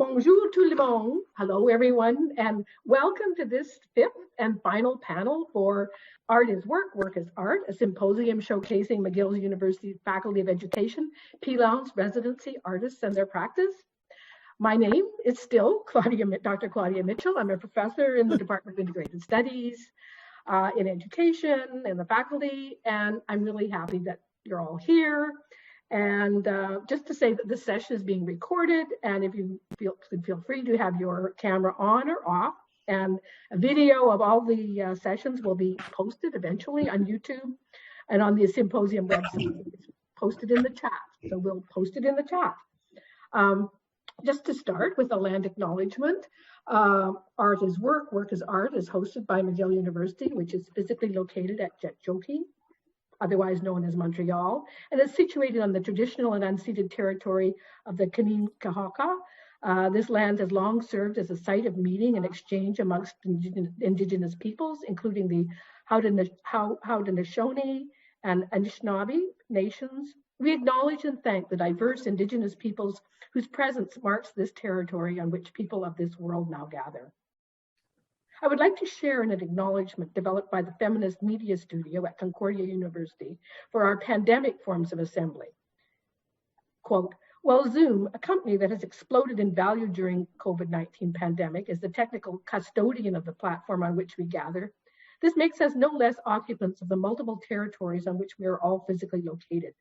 Bonjour tout le monde. Hello, everyone, and welcome to this fifth and final panel for Art is Work, Work is Art, a symposium showcasing McGill University's Faculty of Education, Lantz Residency Artists and their practice. My name is still Dr. Claudia Mitchell. I'm a professor in the Department of Integrated Studies, in education, in the faculty, and I'm really happy that you're all here. And just to say that this session is being recorded, and if you feel free to have your camera on or off, and a video of all the sessions will be posted eventually on YouTube and on the symposium website. It's posted in the chat, so we'll post it in the chat. Just to start with a land acknowledgement, Art is Work, Work is Art is hosted by McGill University, which is physically located at Jetjoki, otherwise known as Montreal, and is situated on the traditional and unceded territory of the Kanien'kehá:ka. This land has long served as a site of meeting and exchange amongst Indigenous peoples, including the Haudenosaunee and Anishinaabe nations. We acknowledge and thank the diverse Indigenous peoples whose presence marks this territory on which people of this world now gather. I would like to share an acknowledgement developed by the Feminist Media Studio at Concordia University for our pandemic forms of assembly. Quote, while Zoom, a company that has exploded in value during COVID-19 pandemic, is the technical custodian of the platform on which we gather, this makes us no less occupants of the multiple territories on which we are all physically located.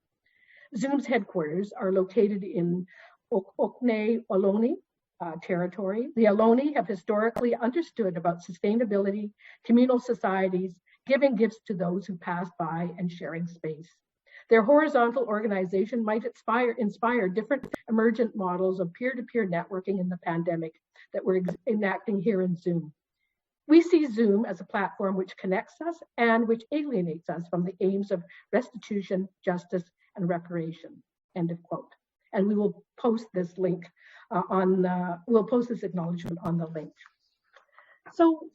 Zoom's headquarters are located in Ohlone territory. The Ohlone have historically understood about sustainability, communal societies, giving gifts to those who pass by, and sharing space. Their horizontal organization might inspire different emergent models of peer-to-peer networking in the pandemic that we're enacting here in Zoom. We see Zoom as a platform which connects us and which alienates us from the aims of restitution, justice, and reparation, end of quote. And we will post this link we'll post this acknowledgement on the link. So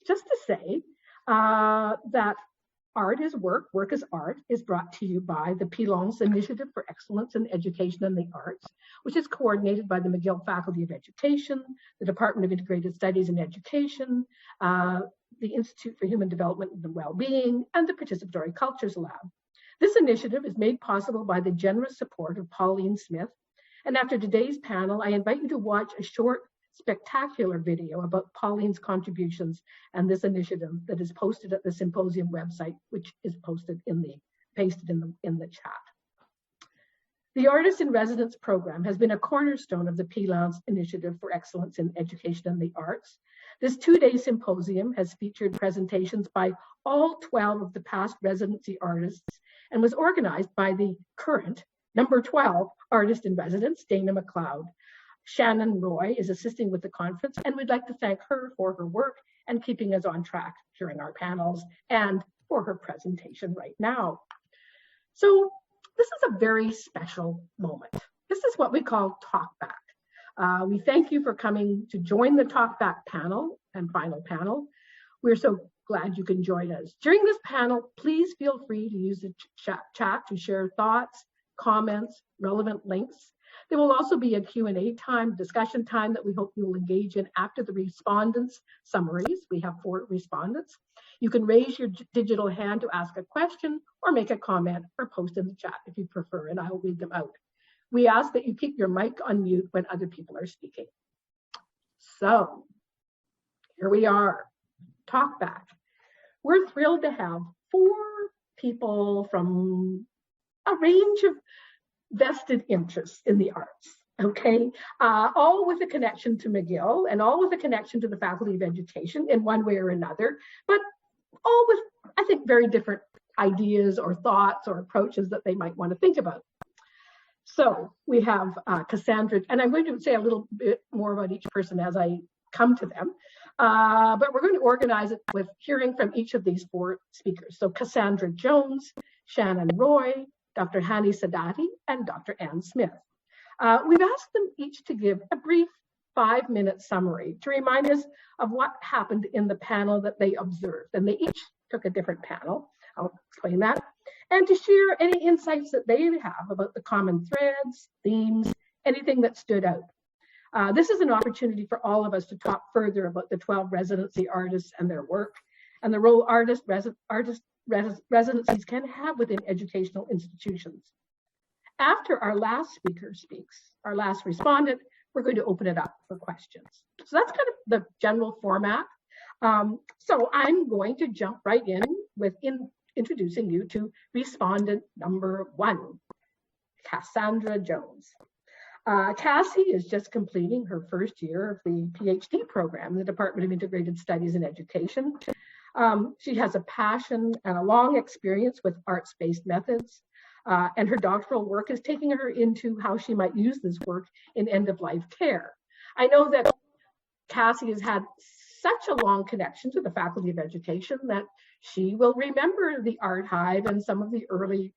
just to say that Art is Work, Work is Art is brought to you by the Lantz Initiative for Excellence in Education and the Arts, which is coordinated by the McGill Faculty of Education, the Department of Integrated Studies and Education, the Institute for Human Development and Wellbeing, and the Participatory Cultures Lab. This initiative is made possible by the generous support of Pauline Smith. And after today's panel, I invite you to watch a short, spectacular video about Pauline's contributions and this initiative that is posted at the symposium website, which is pasted in the chat. The Artists in Residence program has been a cornerstone of the Lantz Initiative for Excellence in Education and the Arts. This two-day symposium has featured presentations by all 12 of the past residency artists and was organized by the current number 12 artist in residence, Dana McLeod. Shannon Roy is assisting with the conference, and we'd like to thank her for her work and keeping us on track during our panels and for her presentation right now. So this is a very special moment. This is what we call Talkback. We thank you for coming to join the Talkback panel and final panel. We're so glad you can join us. During this panel, please feel free to use the chat to share thoughts, comments, relevant links. There will also be a Q&A time, discussion time that we hope you will engage in after the respondents' summaries. We have 4 respondents. You can raise your digital hand to ask a question or make a comment or post in the chat if you prefer, and I will read them out. We ask that you keep your mic on mute when other people are speaking. So here we are, Talkback. We're thrilled to have 4 people from a range of vested interests in the arts, okay? All with a connection to McGill and all with a connection to the Faculty of Education in one way or another, but all with, I think, very different ideas or thoughts or approaches that they might want to think about. So we have Cassandra, and I'm going to say a little bit more about each person as I come to them, but we're going to organize it with hearing from each of these 4 speakers. So Cassandra Jones, Shannon Roy, Dr. Hani Sadati, and Dr. Ann Smith. We've asked them each to give a brief 5-minute summary to remind us of what happened in the panel that they observed. And they each took a different panel. I'll explain that. And to share any insights that they have about the common threads, themes, anything that stood out. This is an opportunity for all of us to talk further about the 12 residency artists and their work, and the role residencies can have within educational institutions. After our last speaker speaks, our last respondent, we're going to open it up for questions. So that's kind of the general format. So I'm going to jump right in with introducing you to respondent number 1, Cassandra Jones. Cassie is just completing her first year of the PhD program in the Department of Integrated Studies and Education. She has a passion and a long experience with arts-based methods, and her doctoral work is taking her into how she might use this work in end-of-life care. I know that Cassie has had such a long connection to the Faculty of Education that she will remember the Art Hive and some of the early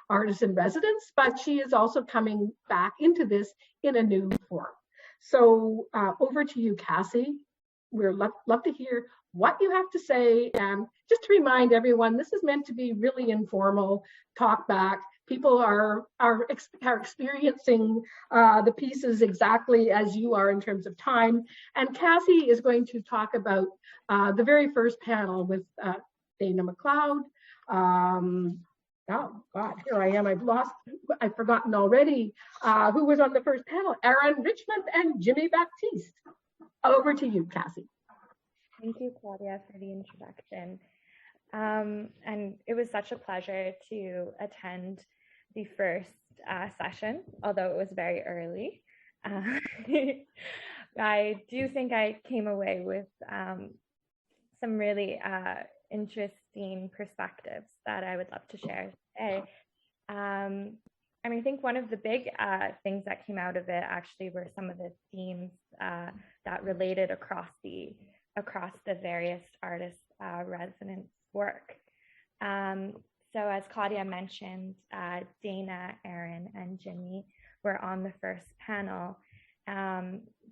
artists in residence, but she is also coming back into this in a new form. So over to you, Cassie. We'd love to hear what you have to say. And just to remind everyone, this is meant to be really informal, talk back. People are experiencing the pieces exactly as you are in terms of time. And Cassie is going to talk about the very first panel with Dana McLeod. Oh God, here I am. I've forgotten already who was on the first panel. Aaron Richmond and Jimmy Baptiste. Over to you, Cassie. Thank you, Claudia, for the introduction. And it was such a pleasure to attend the first session, although it was very early. I do think I came away with some really interesting perspectives that I would love to share today. And I think one of the big things that came out of it actually were some of the themes that related across the various artists' residence work. So as Claudia mentioned, Dana, Aaron, and Jimmy were on the first panel.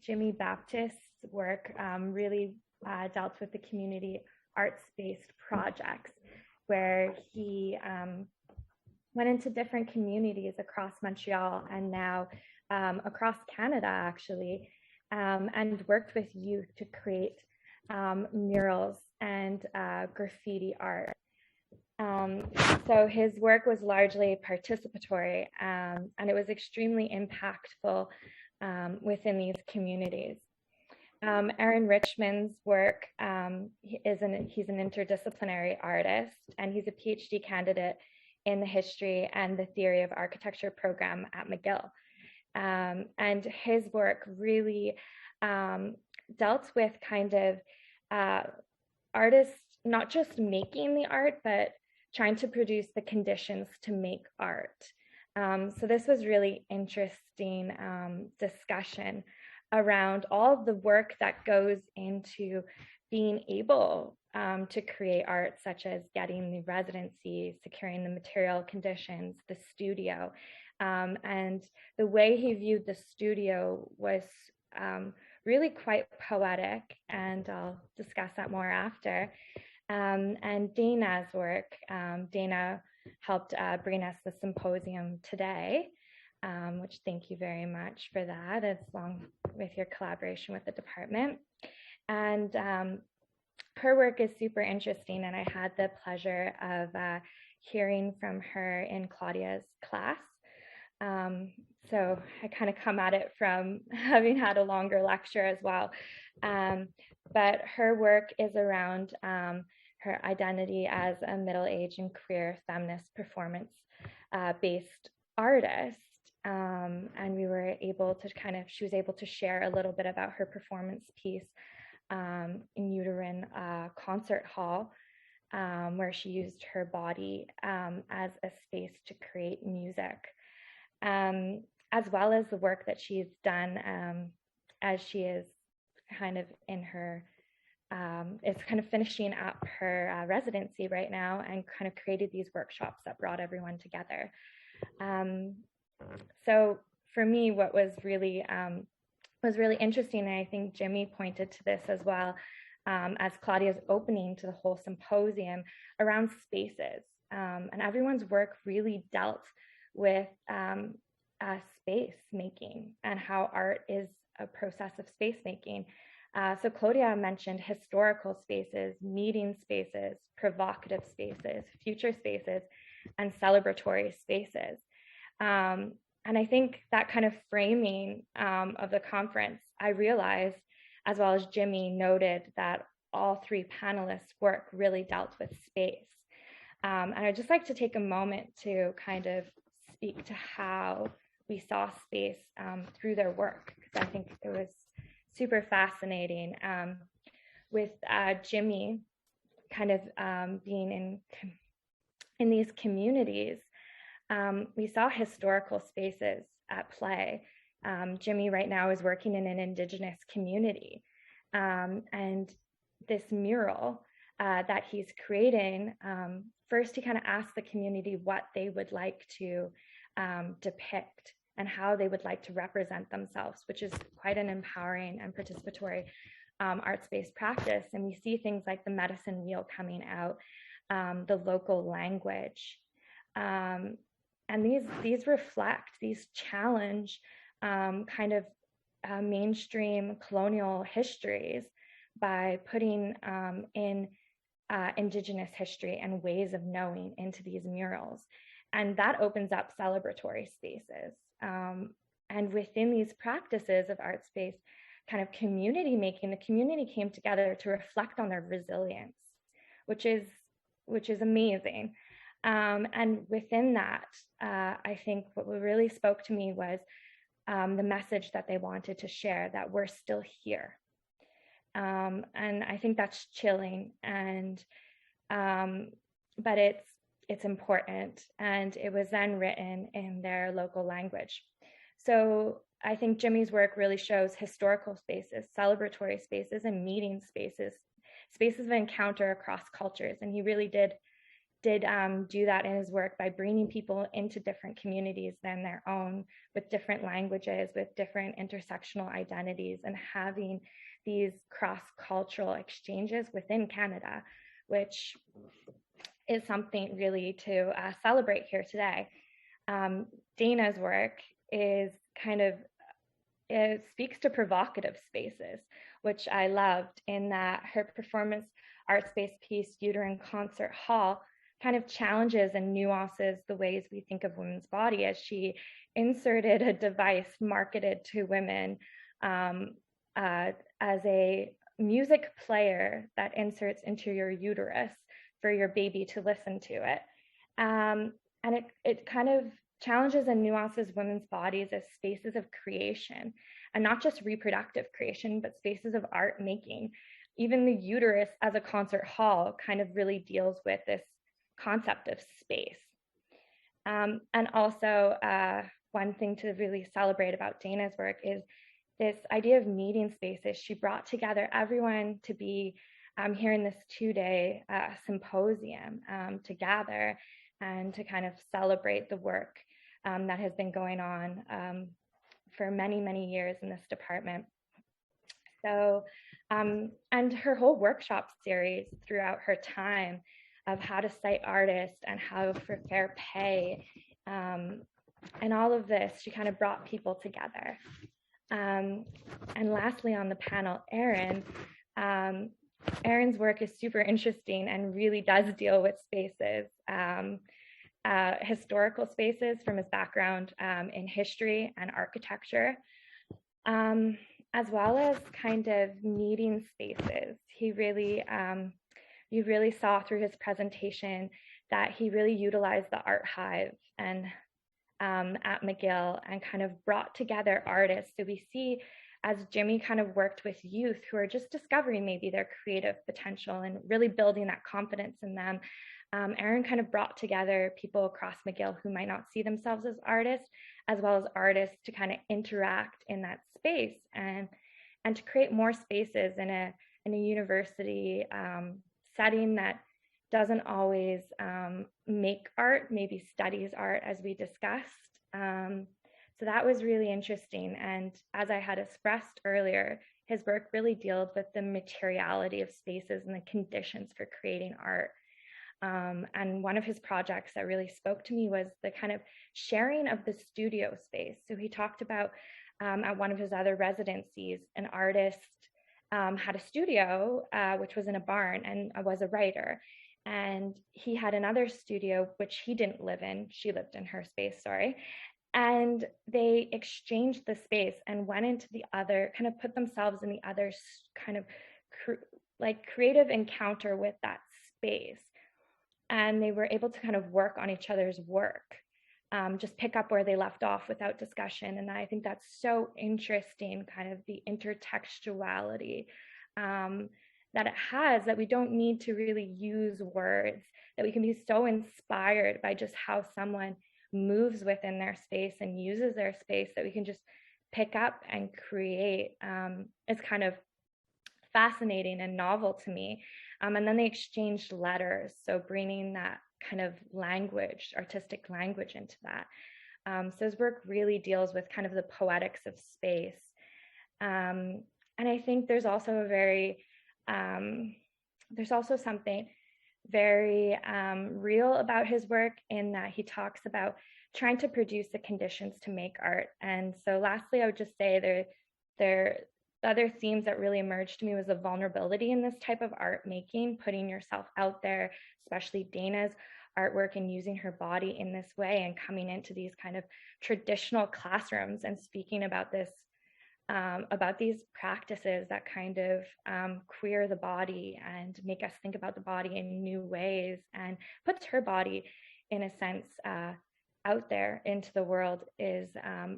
Jimmy Baptiste's work really dealt with the community arts-based projects, where he went into different communities across Montreal and now across Canada, actually, and worked with youth to create murals and graffiti art. So his work was largely participatory, and it was extremely impactful within these communities. Aaron Richmond's work, he's an interdisciplinary artist, and he's a PhD candidate in the history and the theory of architecture program at McGill. And his work really dealt with kind of artists not just making the art, but trying to produce the conditions to make art. So this was really interesting discussion around all of the work that goes into being able to create art, such as getting the residency, securing the material conditions, the studio. And the way he viewed the studio was really quite poetic, and I'll discuss that more after. And Dana's work, Dana helped bring us the symposium today, which thank you very much for that, as long with your collaboration with the department. And her work is super interesting, and I had the pleasure of hearing from her in Claudia's class. So I kind of come at it from having had a longer lecture as well. But her work is around her identity as a middle-aged and queer feminist performance-based artist. And we were able to she was able to share a little bit about her performance piece in Uterine Concert Hall, where she used her body as a space to create music. As well as the work that she's done as she is kind of in her, is kind of finishing up her residency right now, and kind of created these workshops that brought everyone together. So for me, what was really interesting, and I think Jimmy pointed to this as well, as Claudia's opening to the whole symposium around spaces, and everyone's work really dealt with space making and how art is a process of space making. So Claudia mentioned historical spaces, meeting spaces, provocative spaces, future spaces, and celebratory spaces. And I think that kind of framing of the conference, I realized, as well as Jimmy noted, that all three panelists' work really dealt with space. And I'd just like to take a moment to kind of speak to how we saw space through their work, because I think it was super fascinating. With Jimmy kind of being in these communities, we saw historical spaces at play. Jimmy right now is working in an Indigenous community. And this mural that he's creating, first he kind of asked the community what they would like to depict and how they would like to represent themselves, which is quite an empowering and participatory arts-based practice. And we see things like the medicine wheel coming out, the local language. And these reflect, these challenge kind of mainstream colonial histories by putting in Indigenous history and ways of knowing into these murals. And that opens up celebratory spaces. And within these practices of art space, kind of community making, the community came together to reflect on their resilience, which is amazing. And within that, I think what really spoke to me was the message that they wanted to share, that we're still here. And I think that's chilling, and but it's important, and it was then written in their local language. So I think Jimmy's work really shows historical spaces, celebratory spaces, and meeting spaces, spaces of encounter across cultures. And he really did do that in his work by bringing people into different communities than their own, with different languages, with different intersectional identities, and having these cross-cultural exchanges within Canada, which is something really to celebrate here today. Dana's work is it speaks to provocative spaces, which I loved, in that her performance art-based piece, Uterine Concert Hall, kind of challenges and nuances the ways we think of women's body, as she inserted a device marketed to women as a music player that inserts into your uterus for your baby to listen to it. And it kind of challenges and nuances women's bodies as spaces of creation, and not just reproductive creation, but spaces of art making. Even the uterus as a concert hall kind of really deals with this concept of space. And also one thing to really celebrate about Dana's work is this idea of meeting spaces. She brought together everyone to be here in this 2-day symposium to gather and to kind of celebrate the work that has been going on for many, many years in this department. So, and her whole workshop series throughout her time of how to cite artists and how for fair pay and all of this, she kind of brought people together. And lastly on the panel, Erin's work is super interesting and really does deal with spaces, historical spaces from his background in history and architecture, as well as kind of meeting spaces. He really, you really saw through his presentation that he really utilized the art hive and at McGill and kind of brought together artists. So we see, as Jimmy kind of worked with youth who are just discovering maybe their creative potential and really building that confidence in them, Erin kind of brought together people across McGill who might not see themselves as artists, as well as artists, to kind of interact in that space and to create more spaces in a university setting that doesn't always make art, maybe studies art, as we discussed. So that was really interesting. And as I had expressed earlier, his work really deals with the materiality of spaces and the conditions for creating art. And one of his projects that really spoke to me was the kind of sharing of the studio space. So he talked about at one of his other residencies, an artist had a studio, which was in a barn, and was a writer. And he had another studio, which he didn't live in. She lived in her space, sorry. And they exchanged the space and went into the other, kind of put themselves in the other kind of creative encounter with that space. And they were able to kind of work on each other's work, just pick up where they left off without discussion. And I think that's so interesting, kind of the intertextuality that it has, that we don't need to really use words, that we can be so inspired by just how someone moves within their space and uses their space, that we can just pick up and create. It's kind of fascinating and novel to me. And then they exchanged letters, so bringing that kind of language, artistic language into that. So his work really deals with kind of the poetics of space. And I think there's also something very real about his work, in that he talks about trying to produce the conditions to make art. And so lastly, I would just say the other themes that really emerged to me was the vulnerability in this type of art making, putting yourself out there, especially Dana's artwork, and using her body in this way, and coming into these kind of traditional classrooms and speaking about this, about these practices that kind of queer the body and make us think about the body in new ways, and puts her body, in a sense, out there into the world, is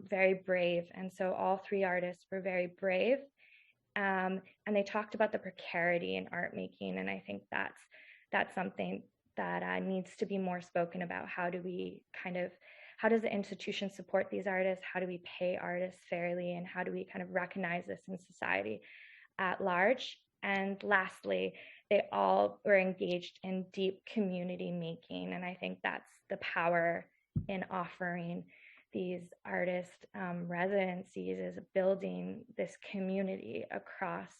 very brave. And so all three artists were very brave. And they talked about the precarity in art making. And I think that's something that needs to be more spoken about. How does the institution support these artists? How do we pay artists fairly? And how do we kind of recognize this in society at large? And lastly, they all were engaged in deep community making. And I think that's the power in offering these artist residencies, is building this community across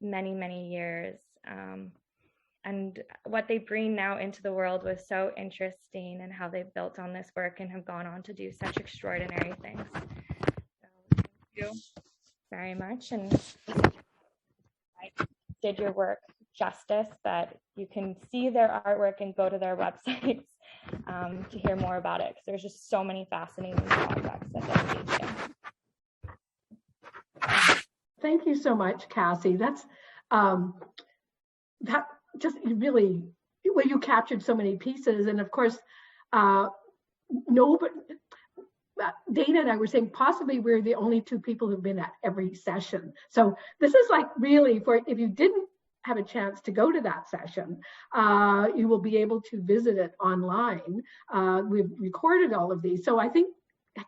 many, many years. And what they bring now into the world was so interesting, and how they've built on this work and have gone on to do such extraordinary things. So thank you very much. And I did your work justice, but you can see their artwork and go to their websites to hear more about it, because there's just so many fascinating projects that they're engaged in. Thank you so much, Cassie. That's that just really, well, you captured so many pieces. And of course, Dana and I were saying possibly we're the only two people who've been at every session. So this is like really, for if you didn't have a chance to go to that session, you will be able to visit it online. We've recorded all of these. So I think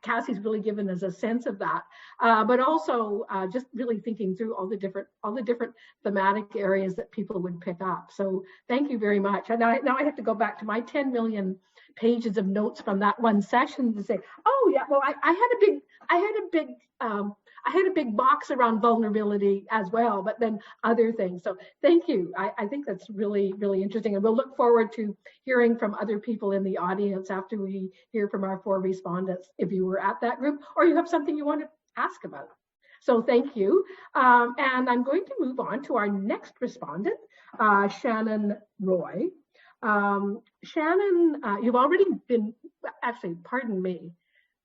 Cassie's really given us a sense of that, but also just really thinking through all the different thematic areas that people would pick up. So thank you very much. And now I have to go back to my 10 million pages of notes from that one session to say, oh yeah, well I had a big box around vulnerability as well, but then other things. So thank you. I think that's really, really interesting. And we'll look forward to hearing from other people in the audience after we hear from our 4 respondents, if you were at that group or you have something you want to ask about. So thank you. And I'm going to move on to our next respondent, Shannon Roy. Shannon, you've already been, actually, pardon me,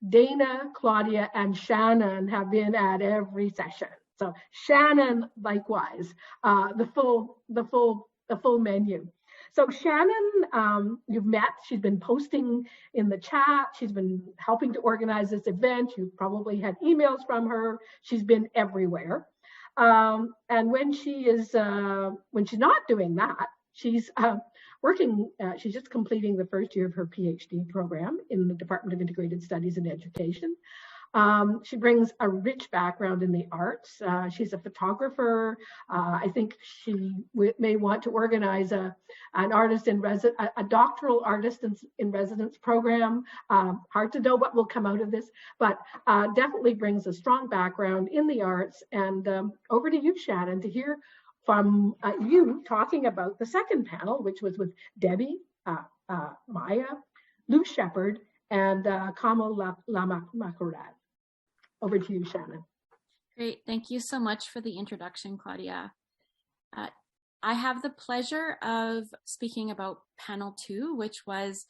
Dana, Claudia, and Shannon have been at every session. So Shannon, likewise, the full menu. So Shannon, you've met. She's been posting in the chat. She's been helping to organize this event. You've probably had emails from her. She's been everywhere. And when she's not doing that, she's working, she's just completing the first year of her PhD program in the Department of Integrated Studies and Education. She brings a rich background in the arts. She's a photographer. I think she may want to organize a doctoral artist in residence program. Hard to know what will come out of this, but definitely brings a strong background in the arts. And over to you, Shannon, to hear from you talking about the second panel, which was with Debbie, Maya, Lou Shepard, and Kamal Lamakurad. Over to you, Shannon. Great. Thank you so much for the introduction, Claudia. I have the pleasure of speaking about panel 2, which was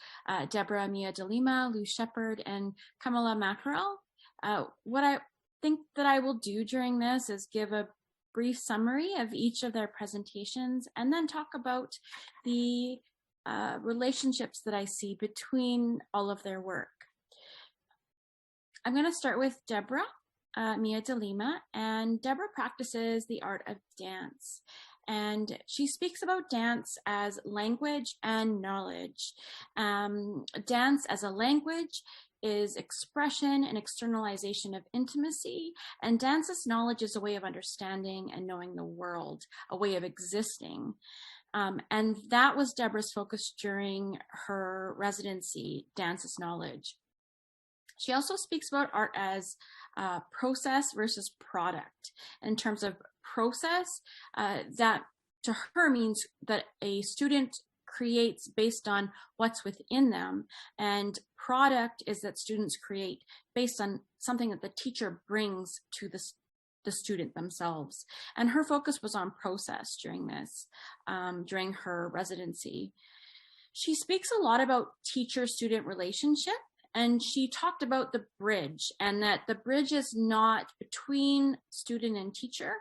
Deborah Mia de Lima, Lou Shepard, and Kamala Mackerel. What I think that I will do during this is give a brief summary of each of their presentations and then talk about the relationships that I see between all of their work. I'm going to start with Deborah Mia de Lima, and Deborah practices the art of dance. And she speaks about dance as language and knowledge. Dance as a language is expression and externalization of intimacy, and dance as knowledge is a way of understanding and knowing the world, a way of existing. And that was Deborah's focus during her residency, Dance as Knowledge. She also speaks about art as process versus product. In terms of process, that to her means that a student creates based on what's within them, and product is that students create based on something that the teacher brings to the student themselves. And her focus was on process during this, during her residency. She speaks a lot about teacher-student relationship, and she talked about the bridge, and that the bridge is not between student and teacher,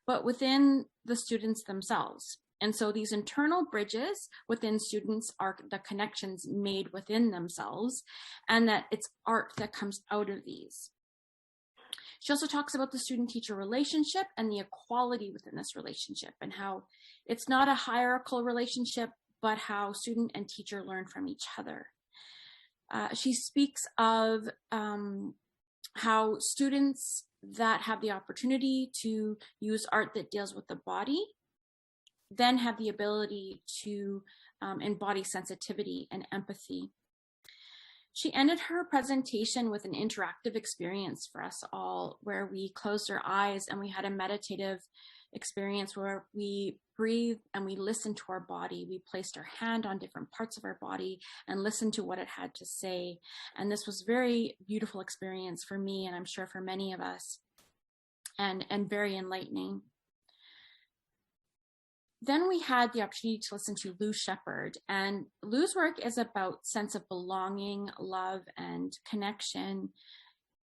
but within the students themselves. And so these internal bridges within students are the connections made within themselves, and that it's art that comes out of these. She also talks about the student-teacher relationship and the equality within this relationship, and how it's not a hierarchical relationship, but how student and teacher learn from each other. She speaks of how students that have the opportunity to use art that deals with the body then have the ability to embody sensitivity and empathy. She ended her presentation with an interactive experience for us all, where we closed our eyes and we had a meditative experience where we breathed and we listened to our body. We placed our hand on different parts of our body and listened to what it had to say. And this was a very beautiful experience for me, and I'm sure for many of us, and very enlightening. Then we had the opportunity to listen to Lou Shepard, and Lou's work is about sense of belonging, love, and connection.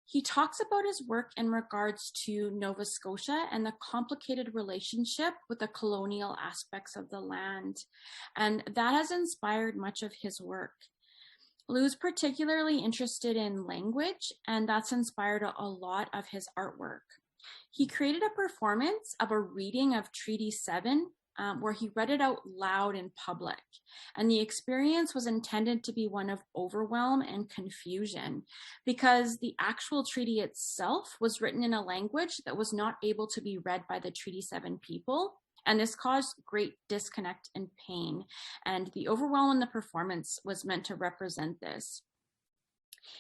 He talks about his work in regards to Nova Scotia and the complicated relationship with the colonial aspects of the land, and that has inspired much of his work. Lou's particularly interested in language, and that's inspired a lot of his artwork. He created a performance of a reading of Treaty 7, where he read it out loud in public. And the experience was intended to be one of overwhelm and confusion, because the actual treaty itself was written in a language that was not able to be read by the Treaty 7 people. And this caused great disconnect and pain. And the overwhelm in the performance was meant to represent this.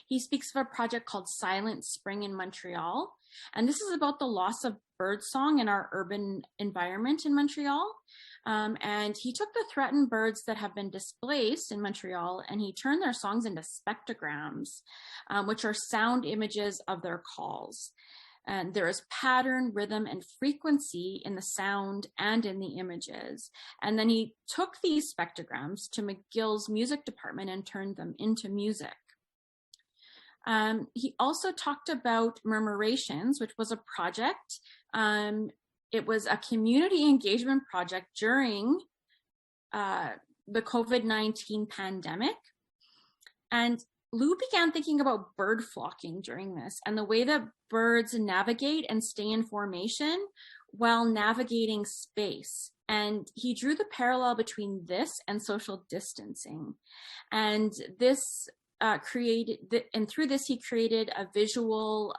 He speaks of a project called Silent Spring in Montreal. And this is about the loss of birdsong in our urban environment in Montreal. And he took the threatened birds that have been displaced in Montreal, and he turned their songs into spectrograms, which are sound images of their calls. And there is pattern, rhythm, and frequency in the sound and in the images. And then he took these spectrograms to McGill's music department and turned them into music. He also talked about Murmurations, which was a project. It was a community engagement project during the COVID-19 pandemic. And Lou began thinking about bird flocking during this and the way that birds navigate and stay in formation while navigating space. And he drew the parallel between this and social distancing. And this and through this, he created a visual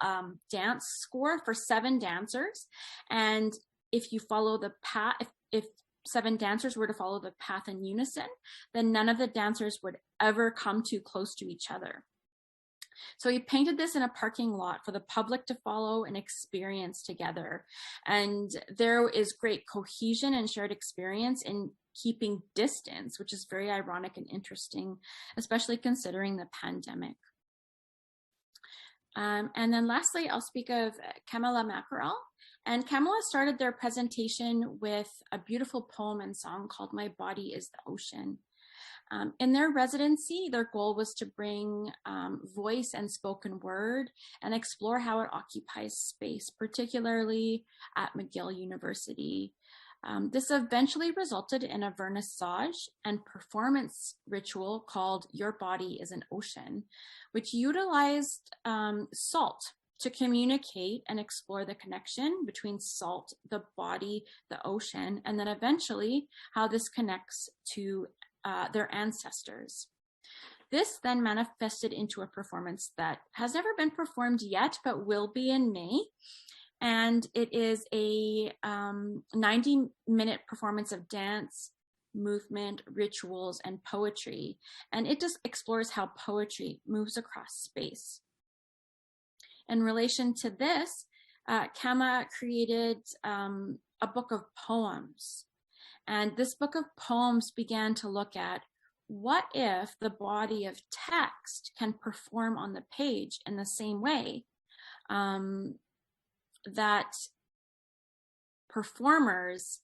dance score for 7 dancers. And if you follow the path, if 7 dancers were to follow the path in unison, then none of the dancers would ever come too close to each other. So he painted this in a parking lot for the public to follow and experience together. And there is great cohesion and shared experience in keeping distance, which is very ironic and interesting, especially considering the pandemic. And then lastly, I'll speak of Kamala Mackerel. And Kamala started their presentation with a beautiful poem and song called My Body is the Ocean. In their residency, their goal was to bring voice and spoken word and explore how it occupies space, particularly at McGill University. This eventually resulted in a vernissage and performance ritual called Your Body is an Ocean, which utilized salt to communicate and explore the connection between salt, the body, the ocean, and then eventually how this connects to their ancestors. This then manifested into a performance that has never been performed yet, but will be in May. And it is a 90-minute performance of dance, movement, rituals, and poetry. And it just explores how poetry moves across space. In relation to this, Kama created a book of poems. And this book of poems began to look at what if the body of text can perform on the page in the same way that performers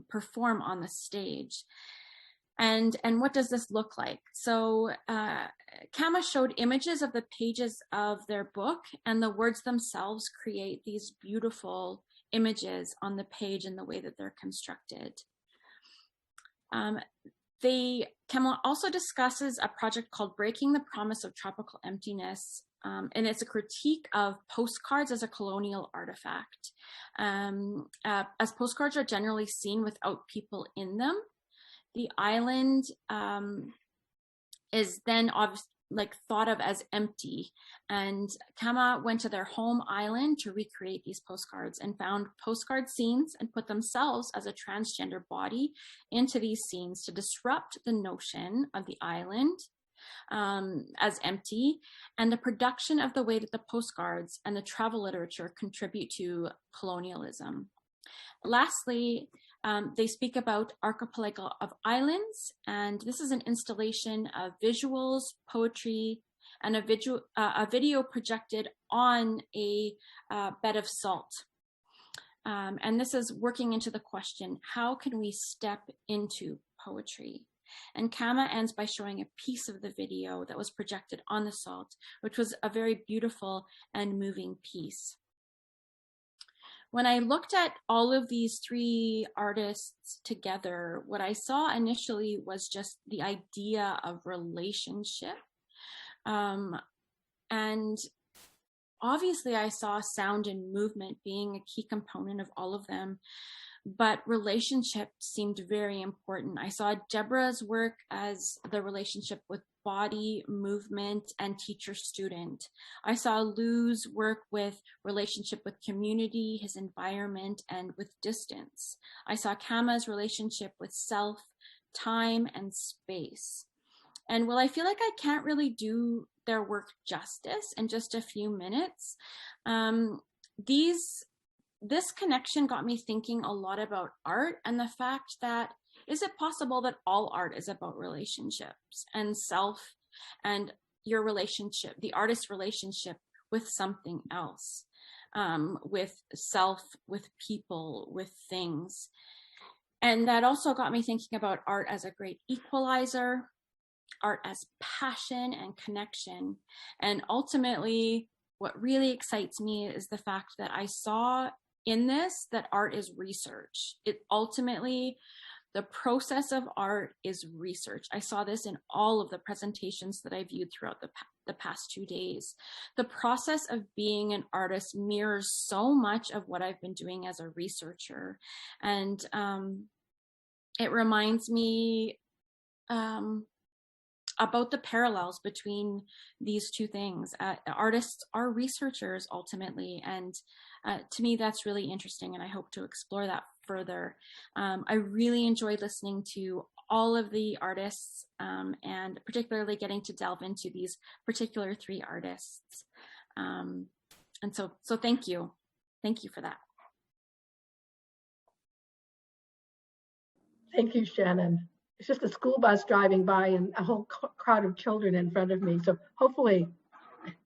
perform on the stage. And what does this look like? So Kama showed images of the pages of their book, and the words themselves create these beautiful images on the page in the way that they're constructed. Kama also discusses a project called Breaking the Promise of Tropical Emptiness, and it's a critique of postcards as a colonial artifact. As postcards are generally seen without people in them, the island is then thought of as empty. And Kama went to their home island to recreate these postcards and found postcard scenes and put themselves as a transgender body into these scenes to disrupt the notion of the island as empty, and the production of the way that the postcards and the travel literature contribute to colonialism. Lastly, they speak about Archipelago of Islands, and this is an installation of visuals, poetry, and a video projected on a bed of salt. And this is working into the question, how can we step into poetry? And Kama ends by showing a piece of the video that was projected on the salt, which was a very beautiful and moving piece. When I looked at all of these three artists together, what I saw initially was just the idea of relationship. And obviously I saw sound and movement being a key component of all of them, but relationship seemed very important. I saw Deborah's work as the relationship with body, movement, and teacher-student. I saw Lou's work with relationship with community, his environment, and with distance. I saw Kama's relationship with self, time, and space. And while I feel like I can't really do their work justice in just a few minutes, this connection got me thinking a lot about art and the fact that, is it possible that all art is about relationships and self and your relationship, the artist's relationship with something else, with self, with people, with things? And that also got me thinking about art as a great equalizer, art as passion and connection. And ultimately, what really excites me is the fact that I saw in this that art is research. It ultimately, the process of art is research. I saw this in all of the presentations that I viewed throughout the past 2 days. The process of being an artist mirrors so much of what I've been doing as a researcher. And it reminds me about the parallels between these two things. Artists are researchers ultimately, and to me that's really interesting, and I hope to explore that further. I really enjoyed listening to all of the artists, and particularly getting to delve into these particular three artists. And so thank you. Thank you for that. Thank you, Shannon. It's just a school bus driving by and a whole crowd of children in front of me. So hopefully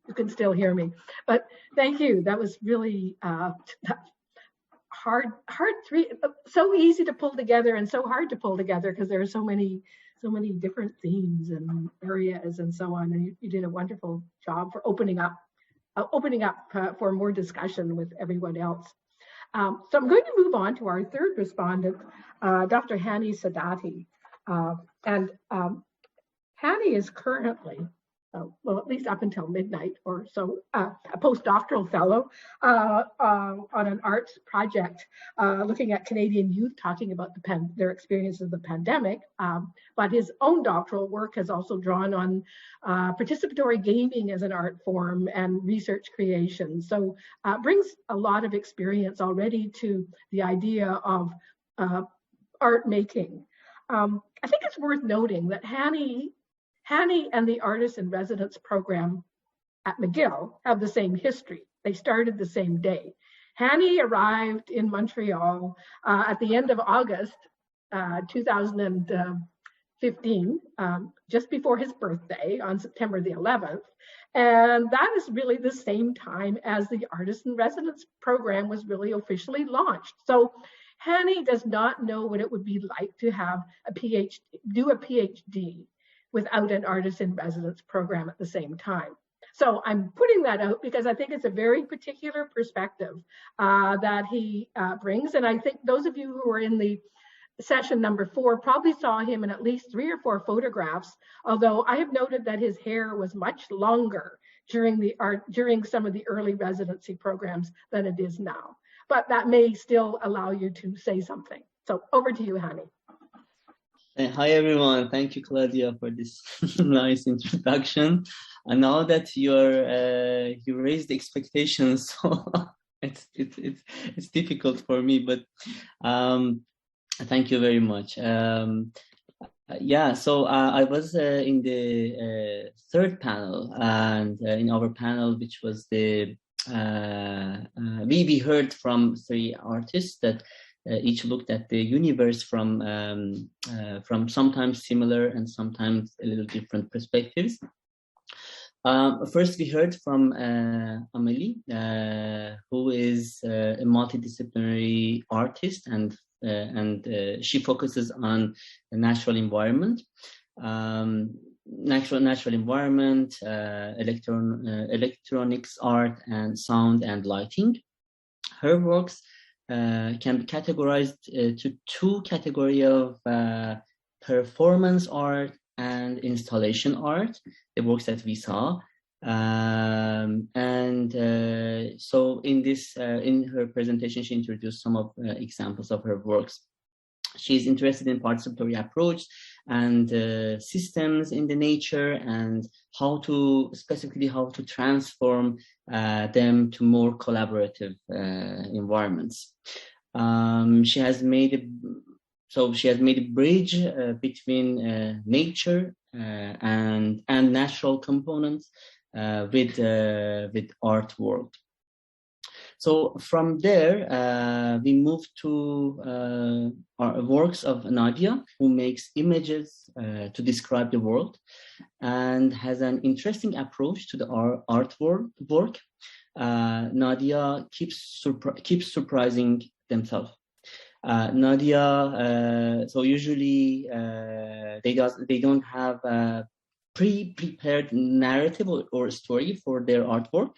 you can still hear me. But thank you. That was really hard, so easy to pull together and so hard to pull together because there are so many different themes and areas and so on. And you did a wonderful job for opening up for more discussion with everyone else. So I'm going to move on to our third respondent, Dr. Hani Sadati. And Hani is currently, well, at least up until midnight or so, a postdoctoral fellow on an arts project looking at Canadian youth talking about their experience of the pandemic. But his own doctoral work has also drawn on participatory gaming as an art form and research creation. So brings a lot of experience already to the idea of art making. I think it's worth noting that Hani and the Artists in Residence program at McGill have the same history. They started the same day. Hani arrived in Montreal at the end of August 2015, just before his birthday on September the 11th. And that is really the same time as the Artists in Residence program was really officially launched. So Hani does not know what it would be like to have do a PhD without an Artist in Residence program at the same time. So I'm putting that out because I think it's a very particular perspective that he brings. And I think those of you who were in the session number 4 probably saw him in at least 3 or 4 photographs, although I have noted that his hair was much longer during some of the early residency programs than it is now. But that may still allow you to say something. So over to you, Hani. Hi, everyone. Thank you, Claudia, for this nice introduction. And now that you raised the expectations, so it's difficult for me, but thank you very much. Yeah, so I was in the third panel, and in our panel, which was we heard from 3 artists that each looked at the universe from sometimes similar and sometimes a little different perspectives. First, we heard from Amélie, who is a multidisciplinary artist, and she focuses on the natural environment, natural environment, electronics art, and sound and lighting. Her works can be categorized to 2 categories of performance art and installation art, the works that we saw. So in her presentation, she introduced some of examples of her works. She's interested in participatory approach and systems in the nature, and specifically how to transform them to more collaborative environments. She has made a bridge between nature and natural components with art world. So from there, we moved to our works of Nadia, who makes images to describe the world and has an interesting approach to the art work. Nadia keeps surprising themselves. Nadia, so usually they don't have a pre-prepared narrative or story for their artwork.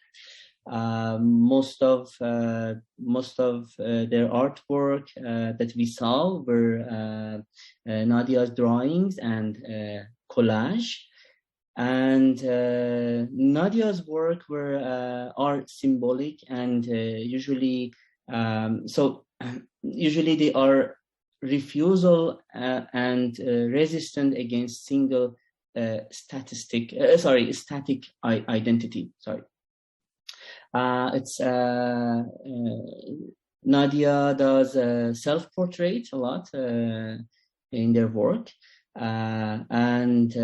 Most of their artwork that we saw were Nadia's drawings and collage, and Nadia's work are symbolic and usually they are refusal and resistant against single static identity. Nadia does self-portrait a lot in their work, and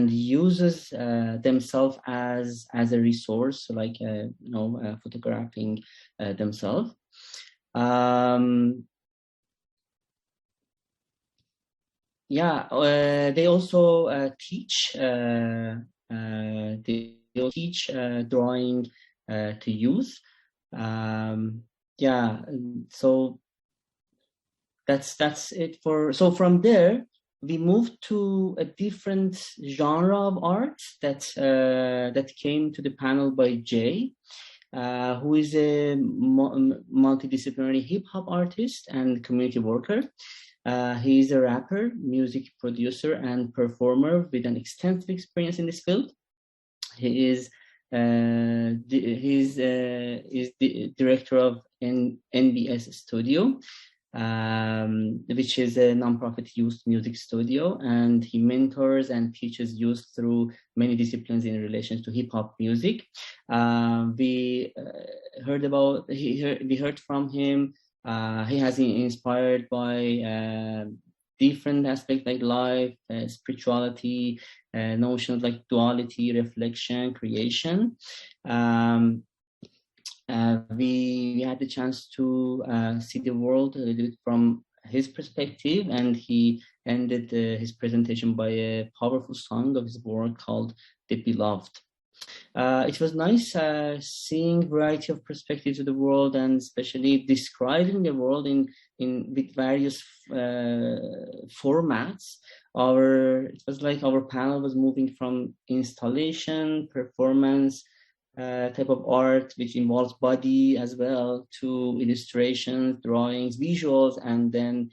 uses themselves as a resource, like photographing themselves. They also teach. They teach drawing to youth. So that's it for. So from there, we moved to a different genre of art that came to the panel by Jay, who is a multidisciplinary hip hop artist and community worker. He is a rapper, music producer, and performer with an extensive experience in this field. He is the director of NBS Studio, which is a nonprofit youth music studio, and he mentors and teaches youth through many disciplines in relation to hip hop music. We heard from him. He has been inspired by different aspects like life, spirituality, notions like duality, reflection, creation. We had the chance to see the world a little bit from his perspective, and he ended his presentation by a powerful song of his work called The Beloved. It was nice seeing variety of perspectives of the world, and especially describing the world with various formats. It was like our panel was moving from installation, performance, type of art, which involves body as well, to illustrations, drawings, visuals, and then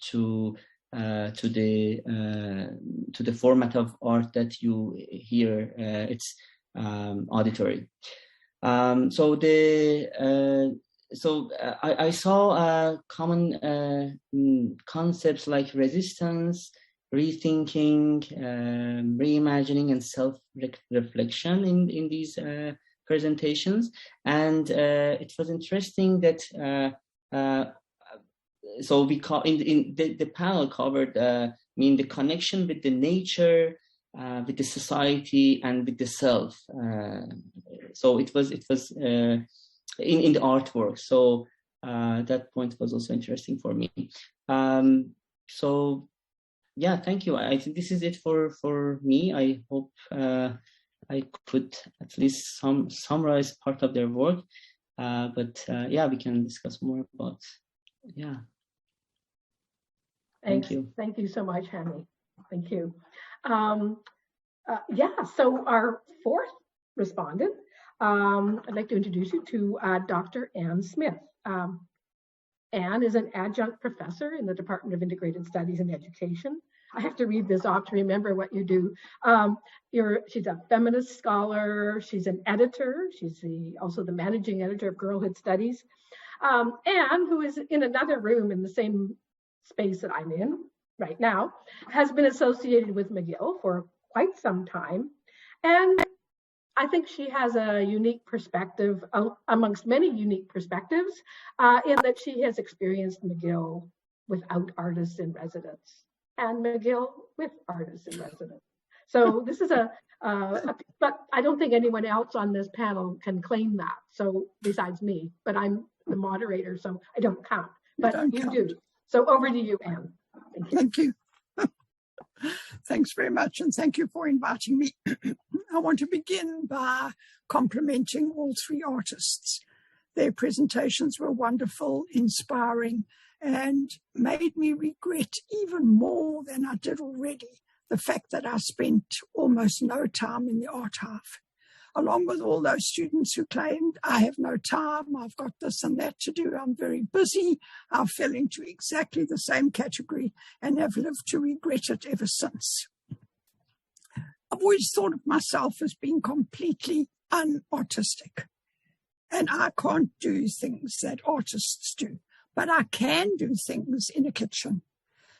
to the format of art that you hear. It's auditory. I saw common concepts like resistance, rethinking, reimagining, and self-reflection in these presentations. And it was interesting that the panel covered the connection with the nature, with the society, and with the self. So it was in the artwork. So that point was also interesting for me. Yeah, thank you. I think this is it for me. I hope I could at least summarize part of their work. But we can discuss more about. Yeah. Thanks. Thank you. Thank you so much, Hani. Thank you. So our fourth respondent, I'd like to introduce you to Dr. Ann Smith. Ann is an adjunct professor in the Department of Integrated Studies and Education. I have to read this off to remember what you do. She's a feminist scholar. She's an editor. She's also the managing editor of Girlhood Studies. Ann, who is in another room in the same space that I'm in right now, has been associated with McGill for quite some time. And I think she has a unique perspective amongst many unique perspectives in that she has experienced McGill without artists in residence and McGill with artists in residence. So this is but I don't think anyone else on this panel can claim that. So besides me, but I'm the moderator, so I don't count, but you do. So over to you, Ann. Thank you. Thanks very much, and thank you for inviting me. I want to begin by complimenting all three artists. Their presentations were wonderful, inspiring, and made me regret even more than I did already the fact that I spent almost no time in the art half. Along with all those students who claimed, I have no time, I've got this and that to do, I'm very busy, I fell into exactly the same category and have lived to regret it ever since. I've always thought of myself as being completely unartistic. And I can't do things that artists do, but I can do things in a kitchen.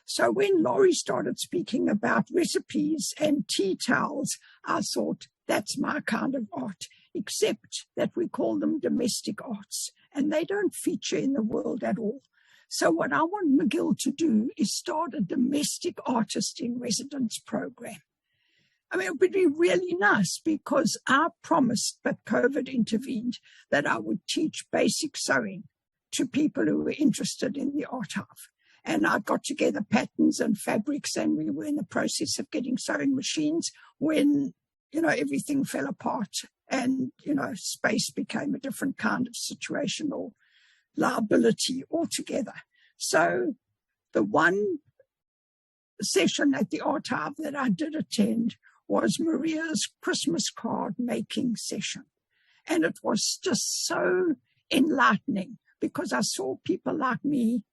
So when Laurie started speaking about recipes and tea towels, I thought, that's my kind of art, except that we call them domestic arts, and they don't feature in the world at all. So what I want McGill to do is start a domestic artist in residence program. I mean, it would be really nice because I promised, but COVID intervened, that I would teach basic sewing to people who were interested in the art half. And I got together patterns and fabrics, and we were in the process of getting sewing machines when, everything fell apart and, space became a different kind of situational liability altogether. So the one session at the Art Hub that I did attend was Maria's Christmas card making session. And it was just so enlightening because I saw people like me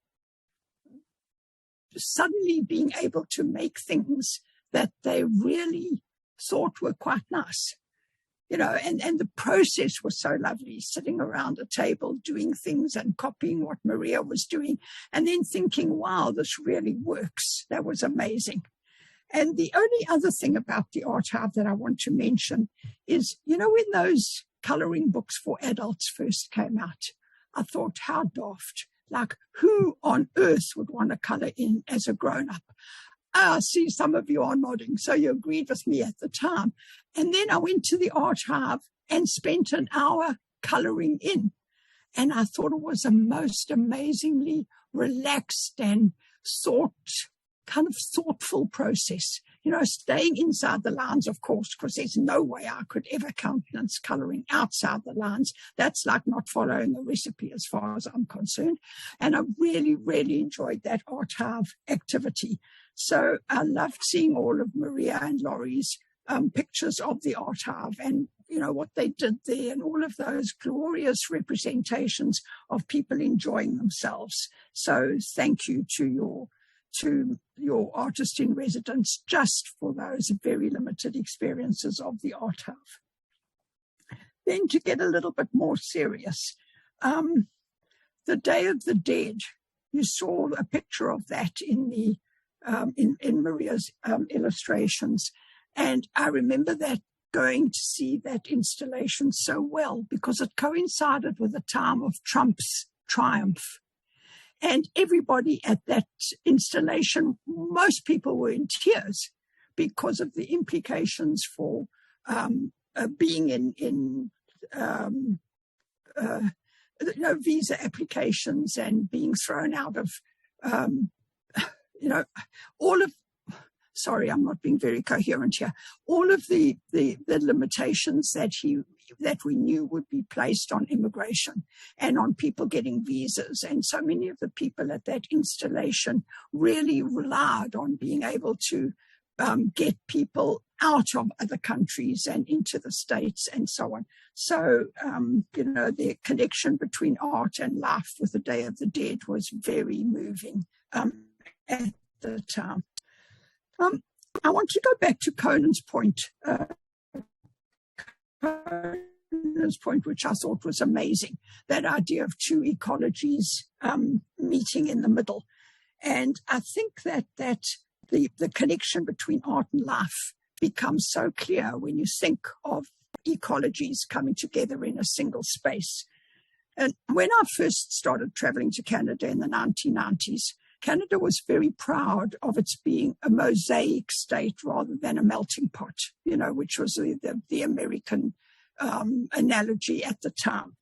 suddenly being able to make things that they really thought were quite nice. And the process was so lovely, sitting around a table doing things and copying what Maria was doing, and then thinking, wow, this really works. That was amazing. And the only other thing about the Art Hub that I want to mention is, when those coloring books for adults first came out, I thought, how daft. Like, who on earth would want to color in as a grown-up? I see some of you are nodding, so you agreed with me at the time. And then I went to the Art Hub and spent an hour coloring in. And I thought it was a most amazingly relaxed and thoughtful process. Staying inside the lines, of course, because there's no way I could ever countenance coloring outside the lines. That's like not following the recipe as far as I'm concerned. And I really, really enjoyed that Art Hub activity. So I loved seeing all of Maria and Laurie's pictures of the Art Hub and, what they did there and all of those glorious representations of people enjoying themselves. So thank you to your artist in residence just for those very limited experiences of the Art Hub. Then to get a little bit more serious, the Day of the Dead, you saw a picture of that in the in Maria's illustrations. And I remember that going to see that installation so well because it coincided with the time of Trump's triumph. And everybody at that installation, most people were in tears because of the implications for being in visa applications and being thrown out of, sorry, I'm not being very coherent here. All of the limitations that we knew would be placed on immigration and on people getting visas. And so many of the people at that installation really relied on being able to get people out of other countries and into the States and so on. So, the connection between art and life with the Day of the Dead was very moving at the time. I want to go back to Conan's point, which I thought was amazing, that idea of two ecologies meeting in the middle. And I think that the connection between art and life becomes so clear when you think of ecologies coming together in a single space. And when I first started traveling to Canada in the 1990s, Canada was very proud of its being a mosaic state rather than a melting pot, which was the American analogy at the time.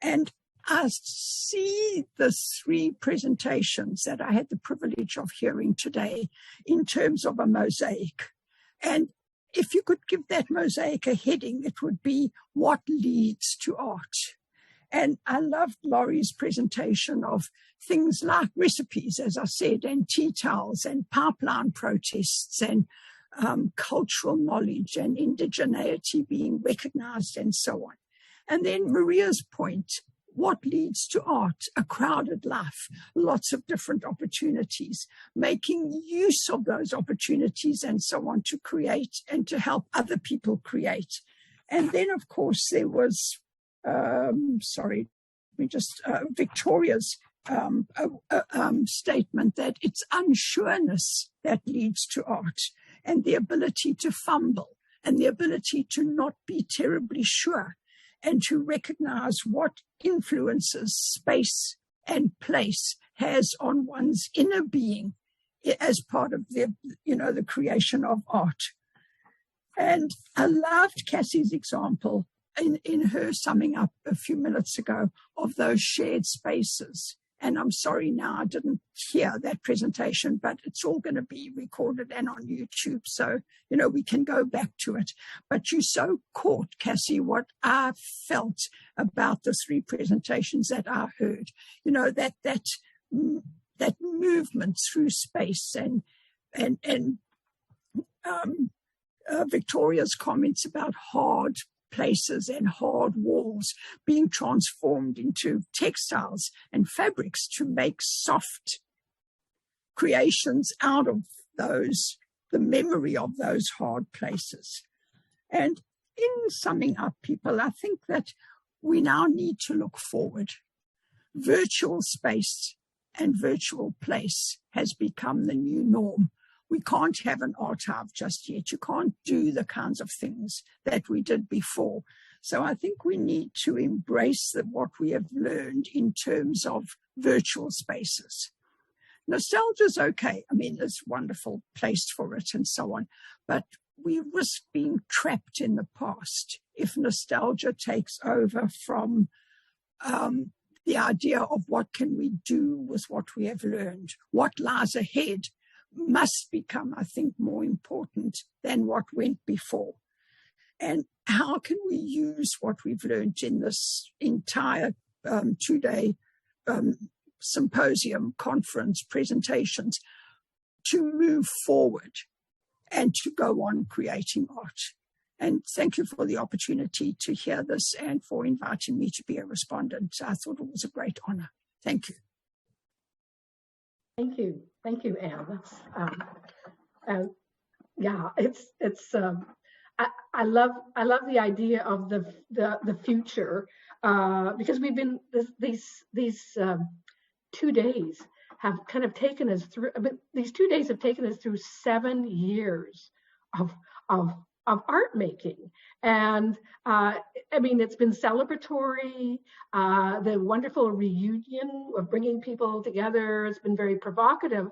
And I see the three presentations that I had the privilege of hearing today in terms of a mosaic. And if you could give that mosaic a heading, it would be what leads to art. And I loved Laurie's presentation of things like recipes, as I said, and tea towels and pipeline protests and cultural knowledge and indigeneity being recognized and so on. And then Maria's point, what leads to art? A crowded life, lots of different opportunities, making use of those opportunities and so on to create and to help other people create. And then, of course, there was Victoria's statement that it's unsureness that leads to art and the ability to fumble and the ability to not be terribly sure and to recognize what influences space and place has on one's inner being as part of the creation of art. And I loved Cassie's example in her summing up a few minutes ago of those shared spaces And I'm sorry now I didn't hear that presentation, but it's all going to be recorded and on YouTube. So, we can go back to it. But you so caught, Cassie, what I felt about the three presentations that I heard. That movement through space and Victoria's comments about hard places and hard walls being transformed into textiles and fabrics to make soft creations out of those, the memory of those hard places. And in summing up, people, I think that we now need to look forward. Virtual space and virtual place has become the new norm. We can't have an archive just yet. You can't do the kinds of things that we did before. So I think we need to embrace what we have learned in terms of virtual spaces. Nostalgia is okay. I mean, there's a wonderful place for it and so on. But we risk being trapped in the past if nostalgia takes over from the idea of what can we do with what we have learned. What lies ahead must become, I think, more important than what went before. And how can we use what we've learned in this entire 2-day symposium, conference, presentations to move forward and to go on creating art? And thank you for the opportunity to hear this and for inviting me to be a respondent. I thought it was a great honor. Thank you. Thank you. Thank you, Anne. I love the idea of the future because we've been these 2 days have kind of taken us through. These 2 days have taken us through 7 years of art making, and it's been celebratory. The wonderful reunion of bringing people together has been very provocative.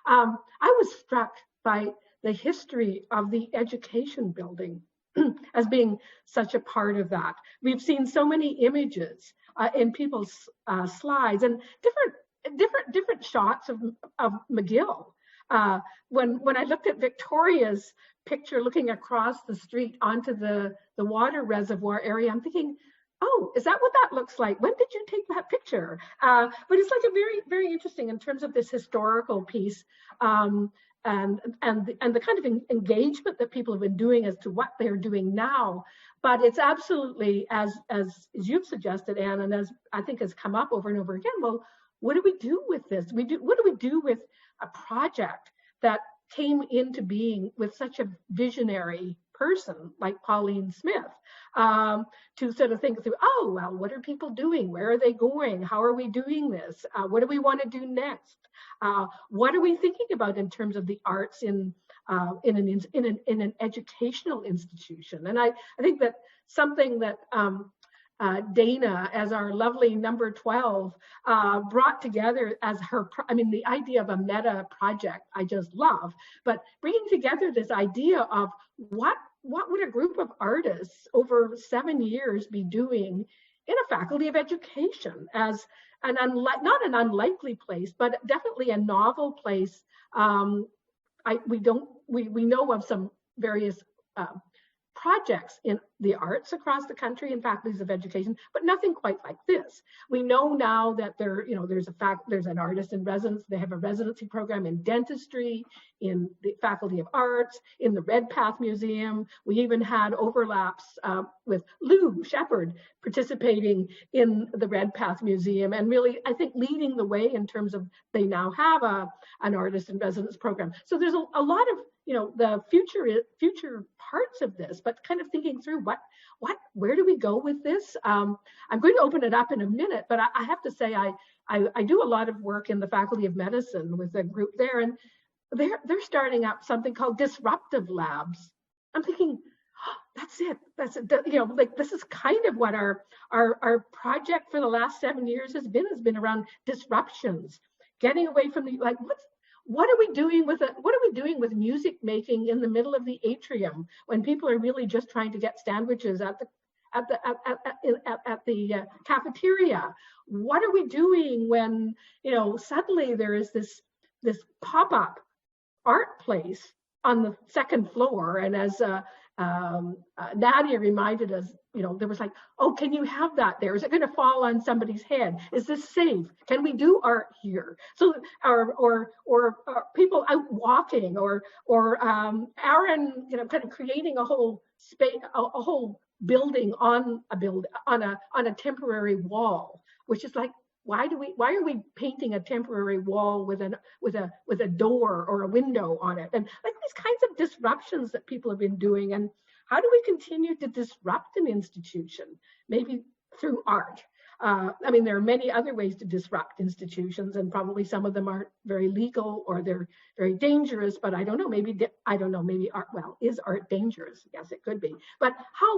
I was struck by the history of the education building as being such a part of that. We've seen so many images in people's slides and different shots of McGill. When I looked at Victoria's picture looking across the street onto the water reservoir area, I'm thinking, oh, is that what that looks like? When did you take that picture? But it's like a very, very interesting in terms of this historical piece and the kind of engagement that people have been doing as to what they're doing now. But it's absolutely, as you've suggested, Anne, and as I think has come up over and over again, well, what do we do with this? What do we do with a project that came into being with such a visionary person like Pauline Smith to sort of think through, oh, well, what are people doing? Where are they going? How are we doing this? What do we want to do next? What are we thinking about in terms of the arts in an educational institution? And I think that something that Dana, as our lovely number 12, brought together as her, the idea of a meta project, I just love, but bringing together this idea of what would a group of artists over 7 years be doing in a faculty of education as not an unlikely place, but definitely a novel place. We know of some various projects in the arts across the country in faculties of education, but nothing quite like this. We know now that there's an artist in residence. They have a residency program in dentistry, in the Faculty of Arts, in the Redpath Museum. We even had overlaps with Lou Shepard participating in the Redpath Museum and really, I think, leading the way in terms of they now have an artist in residence program. So there's a lot of the future parts of this, but kind of thinking through where do we go with this? I'm going to open it up in a minute, but I have to say I do a lot of work in the Faculty of Medicine with a group there, and they're starting up something called disruptive labs. I'm thinking, oh, that's it. This is kind of what our project for the last 7 years has been around disruptions, getting away from what are we doing with music making in the middle of the atrium when people are really just trying to get sandwiches at at the cafeteria? What are we doing when, you know, suddenly there is this pop-up art place on the second floor? And as Nadia reminded us, you know, there was like, oh, can you have that there? Is it going to fall on somebody's head? Is this safe? Can we do art here? So, or people out walking, or Aaron, you know, kind of creating a whole space, a whole building on a temporary wall, which is like, why are we painting a temporary wall with a door or a window on it? And like these kinds of disruptions that people have been doing. And how do we continue to disrupt an institution? Maybe through art. I mean, there are many other ways to disrupt institutions, and probably some of them aren't very legal or they're very dangerous, but I don't know, maybe art, well, is art dangerous? Yes, it could be. But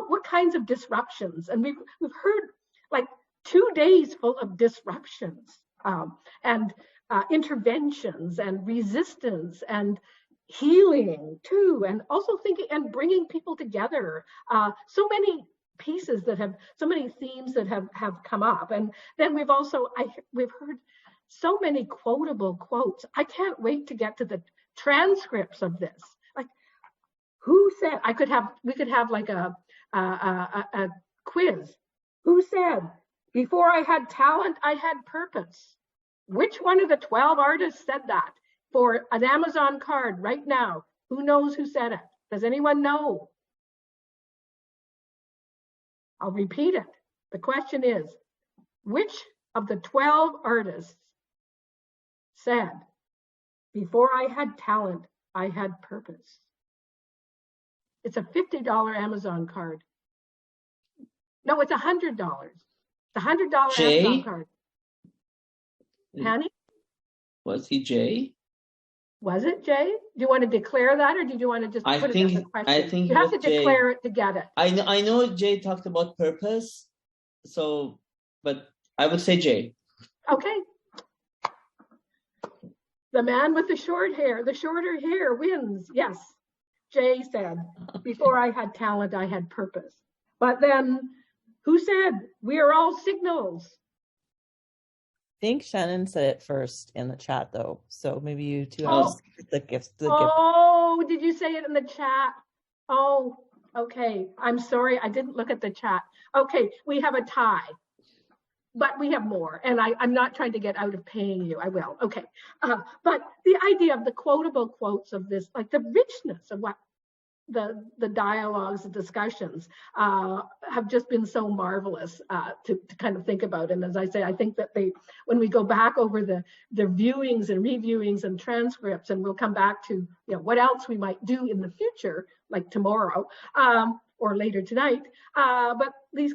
what kinds of disruptions? And we've heard like 2 days full of disruptions and interventions and resistance and healing too, and also thinking and bringing people together. So many pieces so many themes that have come up. And then we've heard so many quotable quotes. I can't wait to get to the transcripts of this. Like, who said, we could have like a quiz. Who said, before I had talent, I had purpose? Which one of the 12 artists said that? For an Amazon card right now. Who knows who said it? Does anyone know? I'll repeat it. The question is, which of the 12 artists said, before I had talent, I had purpose? It's a $50 Amazon card. No, it's $100. The $100 Amazon card. Hani? Was he Jay? Was it Jay? Do you want to declare that, or do you want to just put it as a question? I think you have to declare it to get it. I know Jay talked about purpose, so, but I would say Jay. Okay. The man with the shorter hair wins. Yes, Jay said, before I had talent, I had purpose. But then, who said, we are all signals? I think Shannon said it first in the chat, though. So maybe you two have the gift. Oh, did you say it in the chat? Oh, okay. I'm sorry. I didn't look at the chat. Okay, we have a tie, but we have more. And I'm not trying to get out of paying you. I will. Okay. But the idea of the quotable quotes of this, like the richness of what the dialogues, the discussions have just been so marvelous to kind of think about. And as I say, I think that when we go back over the viewings and reviewings and transcripts, and we'll come back to, you know, what else we might do in the future, like tomorrow or later tonight. But these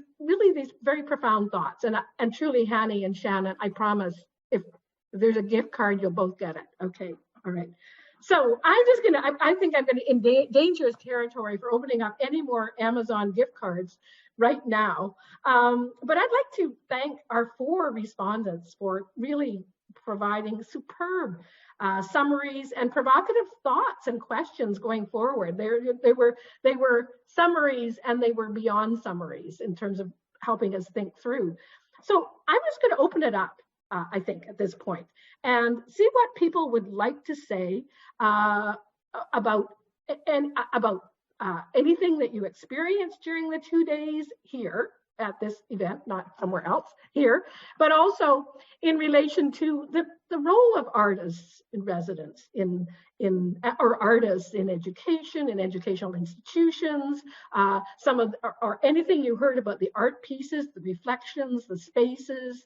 very profound thoughts, and truly, Hani and Shannon, I promise, if there's a gift card, you'll both get it. Okay, all right. So I think I'm gonna in dangerous territory for opening up any more Amazon gift cards right now. But I'd like to thank our 4 respondents for really providing superb summaries and provocative thoughts and questions going forward. They were summaries, and they were beyond summaries in terms of helping us think through. So I'm just going to open it up, I think, at this point, and see what people would like to say about anything that you experienced during the 2 days here at this event, not somewhere else, here, but also in relation to the role of artists in residence or artists in education, in educational institutions, or anything you heard about the art pieces, the reflections, the spaces,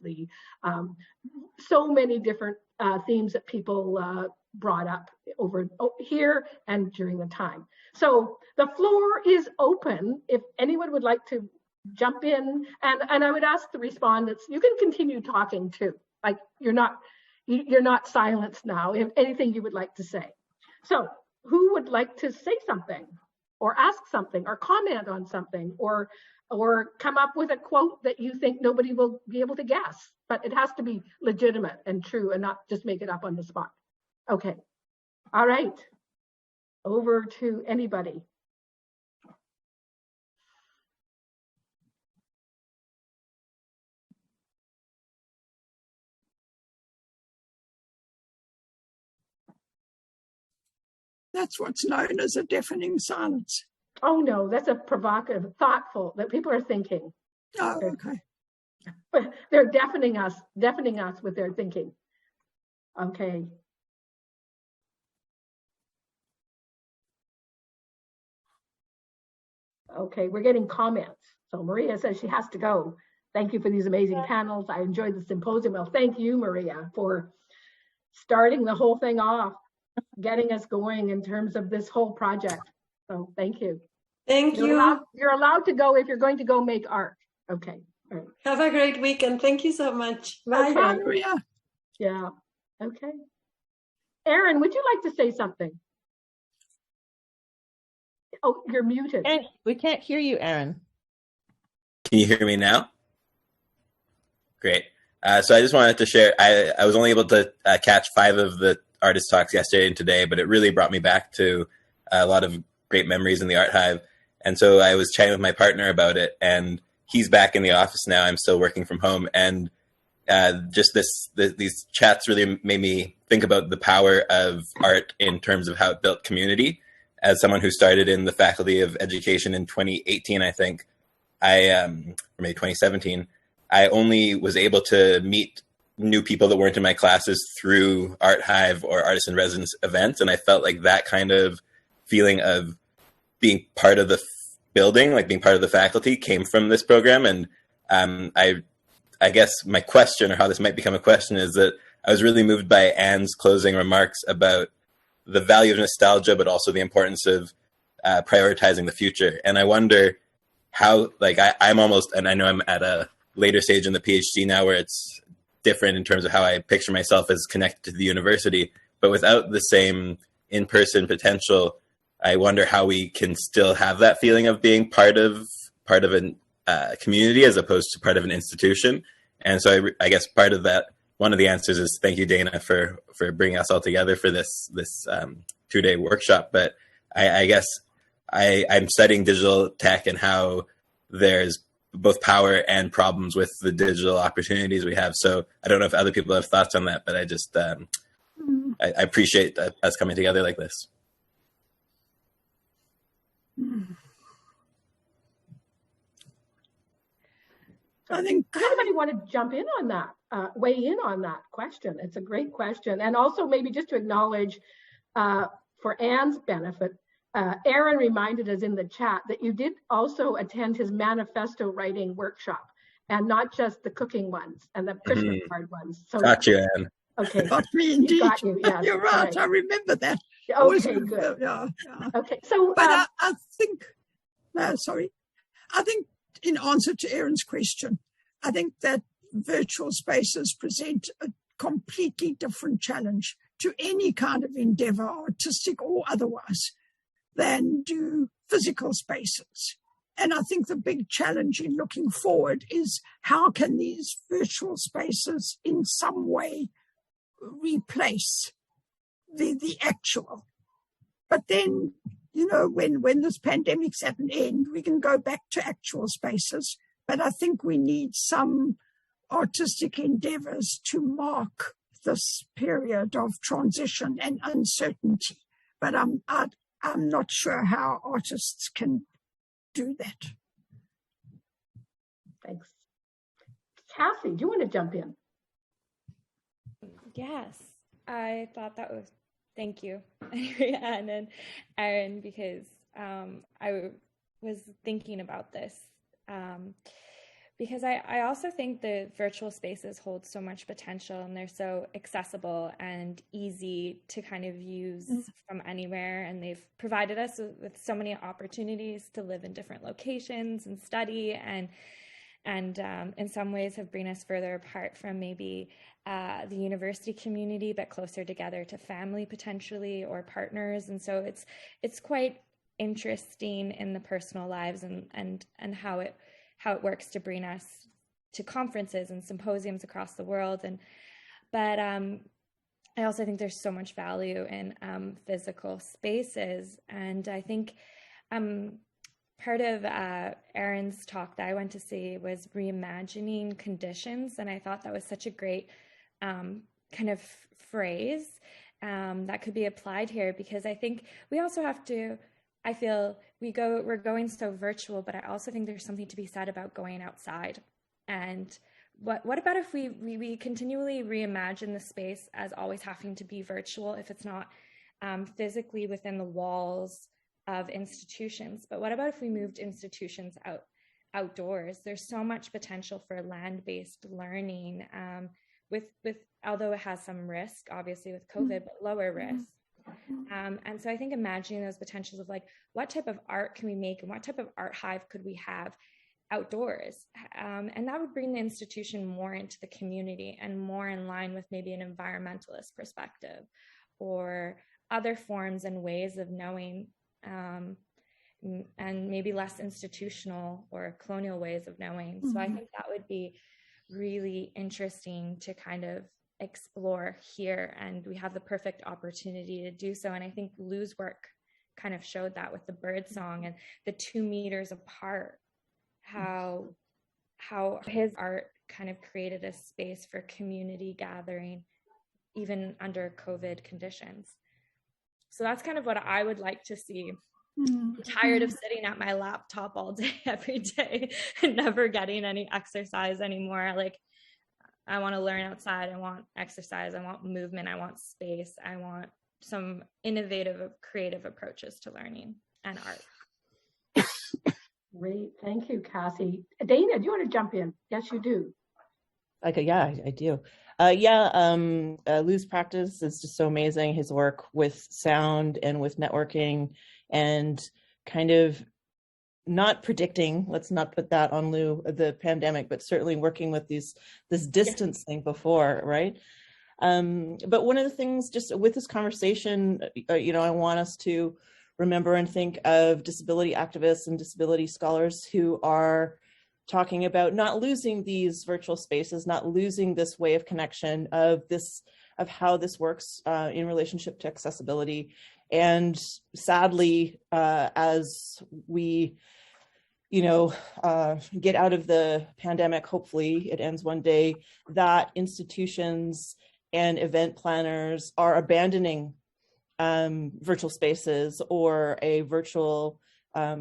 so many different themes that people brought up over here and during the time. So the floor is open if anyone would like to jump in, and I would ask the respondents, you can continue talking too. Like, you're not silenced now. If anything you would like to say. So who would like to say something or ask something or comment on something or come up with a quote that you think nobody will be able to guess, but it has to be legitimate and true and not just make it up on the spot. Okay. All right. Over to anybody. That's what's known as a deafening silence. Oh no, that's a provocative, thoughtful, that people are thinking. Oh, okay. They're deafening us with their thinking. Okay. Okay, we're getting comments. So Maria says she has to go. Thank you for these amazing panels. I enjoyed the symposium. Well, thank you, Maria, for starting the whole thing off, getting us going in terms of this whole project. So thank you. Thank you. You're allowed to go if you're going to go make art. Okay. All right. Have a great weekend. Thank you so much. Bye. Okay. Bye, Maria. Yeah. Okay. Erin, would you like to say something? Oh, you're muted. We can't hear you, Erin. Can you hear me now? Great. So I just wanted to share, I was only able to catch 5 of the artist talks yesterday and today, but it really brought me back to a lot of great memories in the Art Hive. And so I was chatting with my partner about it, and he's back in the office now. I'm still working from home. And just these chats really made me think about the power of art in terms of how it built community. As someone who started in the Faculty of Education in 2018, I think, or maybe 2017, I only was able to meet new people that weren't in my classes through Art Hive or Artist in Residence events. And I felt like that kind of feeling of being part of the building, like being part of the faculty, came from this program. And I guess my question, or how this might become a question, is that I was really moved by Anne's closing remarks about the value of nostalgia, but also the importance of prioritizing the future. And I wonder how, like, I'm almost, and I know I'm at a later stage in the PhD now where it's different in terms of how I picture myself as connected to the university, but without the same in-person potential, I wonder how we can still have that feeling of being part of a community as opposed to part of an institution. And so I guess part of that, one of the answers is thank you, Dana, for bringing us all together for this 2-day workshop. But I guess I'm studying digital tech and how there's both power and problems with the digital opportunities we have. So I don't know if other people have thoughts on that, but I just I appreciate us coming together like this. I think. Does anybody want to jump in on that, weigh in on that question? It's a great question. And also maybe just to acknowledge for Anne's benefit, Aaron reminded us in the chat that you did also attend his manifesto writing workshop, and not just the cooking ones and the Christmas card ones. So, got you, Anne. Okay. Got me indeed. Got you, yes. You're right. I remember that. Okay, good. Yeah. Okay, so. But I think, no, sorry. I think in answer to Erin's question, I think that virtual spaces present a completely different challenge to any kind of endeavor, artistic or otherwise, than do physical spaces. And I think the big challenge in looking forward is how can these virtual spaces in some way replace the actual. But then, you know, when this pandemic's at an end, we can go back to actual spaces. But I think we need some artistic endeavors to mark this period of transition and uncertainty. But I'm not sure how artists can do that. Thanks. Cassie, do you want to jump in? Yes, I thought that was, thank you, Anne and Aaron, because I was thinking about this. Because I also think the virtual spaces hold so much potential, and they're so accessible and easy to kind of use from anywhere. And they've provided us with so many opportunities to live in different locations and study, and in some ways have bring us further apart from maybe the university community, but closer together to family potentially, or partners. And so it's quite interesting in the personal lives and how it works to bring us to conferences and symposiums across the world. But I also think there's so much value in physical spaces. And I think part of Erin's talk that I went to see was reimagining conditions. And I thought that was such a great kind of phrase. that could be applied here, because I think we also have to, I feel we're going so virtual, but I also think there's something to be said about going outside. And what about if we continually reimagine the space as always having to be virtual if it's not physically within the walls of institutions? But what about if we moved institutions outdoors? There's so much potential for land-based learning, with although it has some risk, obviously with COVID, but lower risk. And so I think imagining those potentials of like, what type of art can we make and what type of art hive could we have outdoors? And that would bring the institution more into the community and more in line with maybe an environmentalist perspective or other forms and ways of knowing, and maybe less institutional or colonial ways of knowing. So I think that would be really interesting to kind of explore here, and we have the perfect opportunity to do so. And I think Lou's work kind of showed that with the bird song and the 2 meters apart, how his art kind of created a space for community gathering even under COVID conditions. So that's kind of what I would like to see. I'm tired of sitting at my laptop all day every day and never getting any exercise anymore. Like, I want to learn outside. I want exercise. I want movement. I want space. I want some innovative, creative approaches to learning and art. Great. Thank you, Cassie. Dana, do you want to jump in? Yes, you do. Yeah, I do. Lou's practice is just so amazing. His work with sound and with networking and kind of not predicting, let's not put that on Lou, the pandemic, but certainly working with this distancing before, right? But one of the things just with this conversation, I want us to remember and think of disability activists and disability scholars who are talking about not losing these virtual spaces, not losing this way of connection of how this works in relationship to accessibility. And sadly, as we get out of the pandemic, hopefully it ends one day, that institutions and event planners are abandoning virtual spaces or a virtual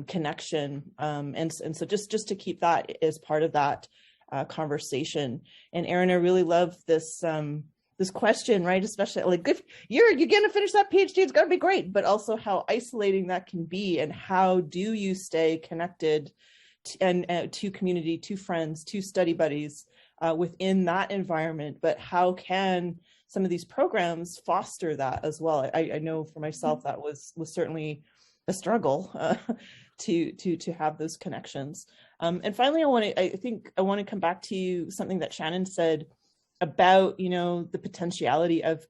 connection. And so just to keep that as part of that conversation. And Erin, I really love this question, right? Especially like if you're going to finish that PhD, it's going to be great, but also how isolating that can be, and how do you stay connected to community, to friends, to study buddies within that environment, but how can some of these programs foster that as well? I know for myself that was certainly a struggle to have those connections. And finally, I want to come back to something that Shannon said about the potentiality of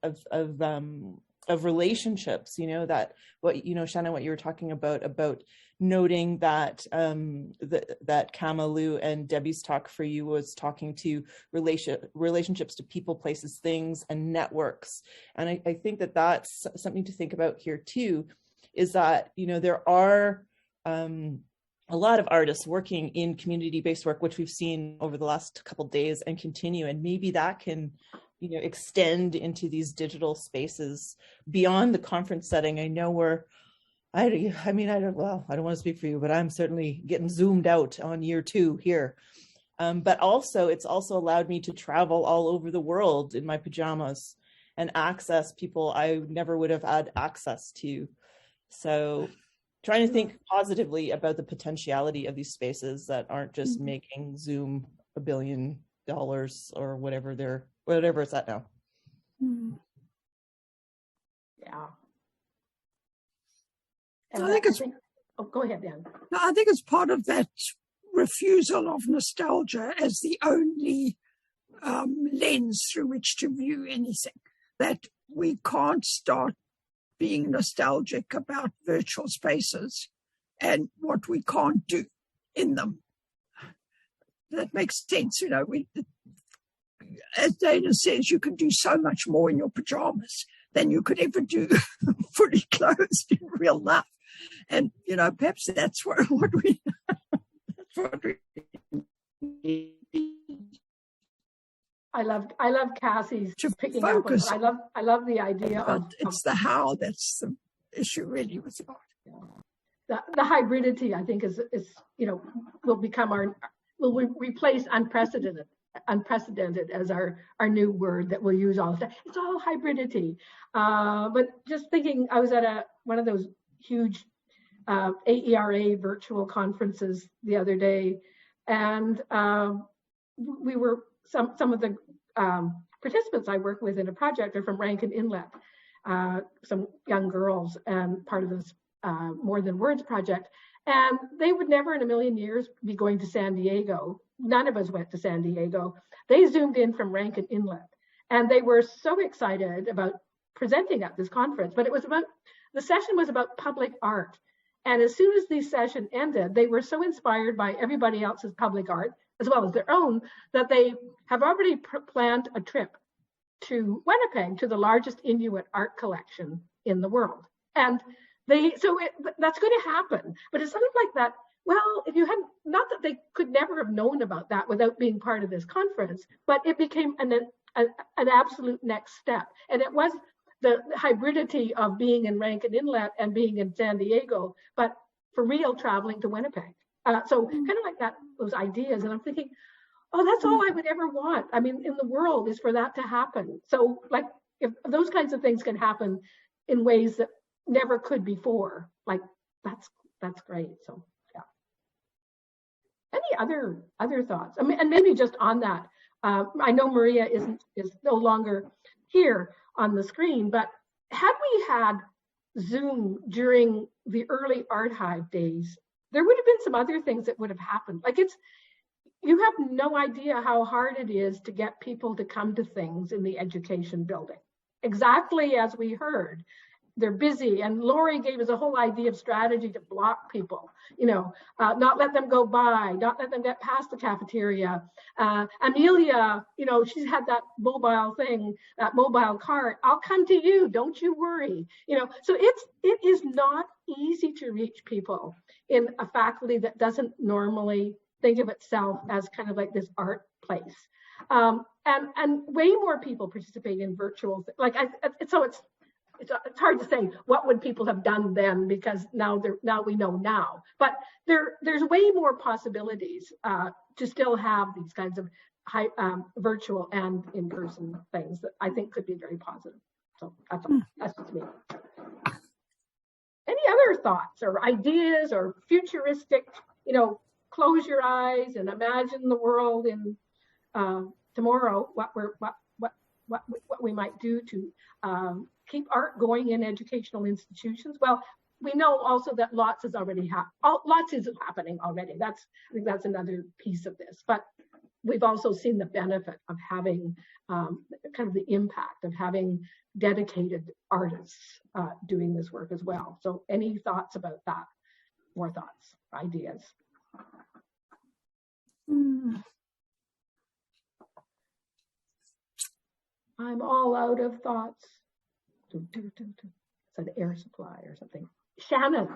relationships. That Shannon, what you were talking about noting that that Kama, Lou, and Debbie's talk for you was talking to relationships to people, places, things, and networks. And I think that that's something to think about here too, is that there are a lot of artists working in community-based work, which we've seen over the last couple of days and continue, and maybe that can extend into these digital spaces beyond the conference setting. I know I don't want to speak for you, but I'm certainly getting zoomed out on year 2 here. But also, it's also allowed me to travel all over the world in my pajamas and access people I never would have had access to. So trying to think positively about the potentiality of these spaces that aren't just making Zoom $1 billion or whatever it's at now. Yeah. Go ahead, Dan. I think it's part of that refusal of nostalgia as the only lens through which to view anything, that we can't start being nostalgic about virtual spaces and what we can't do in them. That makes sense. As Dana says, you can do so much more in your pajamas than you could ever do fully clothed in real life. And, perhaps that's what we I love Cassie's to picking up on it. focus on. I love the idea But of it's the how that's the issue really was about. the hybridity. I think is will become will replace unprecedented as our new word that we'll use all the time. It's all hybridity. But just thinking, I was at one of those huge AERA virtual conferences the other day, and we were some of the participants I work with in a project are from Rankin Inlet, some young girls, and part of this More Than Words project. And they would never in a million years be going to San Diego. None of us went to San Diego. They zoomed in from Rankin Inlet, and they were so excited about presenting at this conference. But the session was about public art. And as soon as the session ended, they were so inspired by everybody else's public art, as well as their own, that they have already planned a trip to Winnipeg, to the largest Inuit art collection in the world. And that's going to happen. But it's something like that. Well, if you hadn't, not that they could never have known about that without being part of this conference, but it became an absolute next step. And it was the hybridity of being in Rankin Inlet and being in San Diego, but for real traveling to Winnipeg. So kind of like that, those ideas. And I'm thinking, oh, that's all I would ever want. I mean, in the world is for that to happen. So like if those kinds of things can happen in ways that never could before, like that's great. So yeah. Any other thoughts? I mean, and maybe just on that, I know Maria is no longer here on the screen, but had we had Zoom during the early Art Hive days, there would have been some other things that would have happened. Like you have no idea how hard it is to get people to come to things in the education building. Exactly as we heard, they're busy, and Lori gave us a whole idea of strategy to block people, not let them go by, not let them get past the cafeteria. Amelia, she's had that mobile thing, that mobile cart. I'll come to you, don't you worry. So it is not easy to reach people in a faculty that doesn't normally think of itself as kind of like this art place. And way more people participate in virtual, it's hard to say what would people have done then, because now we know now. But there's way more possibilities to still have these kinds of high, virtual and in-person things that I think could be very positive. So that's just me. Any other thoughts or ideas or futuristic? Close your eyes and imagine the world in tomorrow. What we might do to keep art going in educational institutions. Well, we know also that lots is happening already. I think that's another piece of this. But we've also seen the benefit of having kind of the impact of having dedicated artists doing this work as well. So any thoughts about that? More thoughts, ideas? I'm all out of thoughts. It's an air supply or something. Shannon.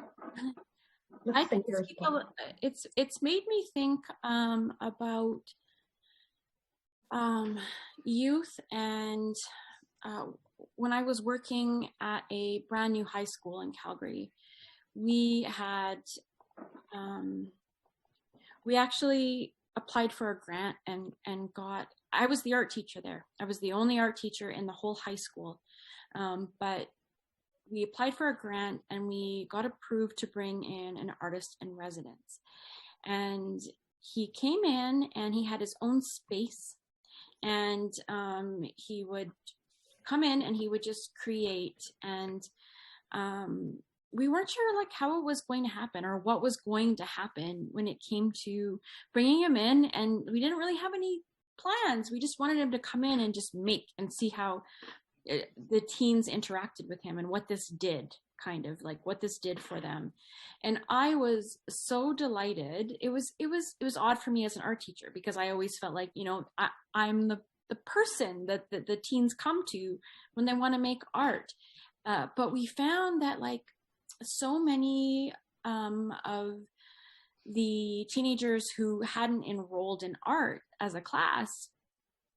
It's made me think about youth, and when I was working at a brand new high school in Calgary, we actually applied for a grant and got, I was the art teacher there. I was the only art teacher in the whole high school. But we applied for a grant and we got approved to bring in an artist in residence. And he came in and he had his own space, and he would come in and he would just create. And we weren't sure like how it was going to happen or what was going to happen when it came to bringing him in. And we didn't really have any plans. We just wanted him to come in and just make and see how the teens interacted with him and what this did, kind of like what this did for them. And I was so delighted. It was odd for me as an art teacher, because I always felt like, I'm the person that the teens come to when they want to make art. But we found that like so many of the teenagers who hadn't enrolled in art as a class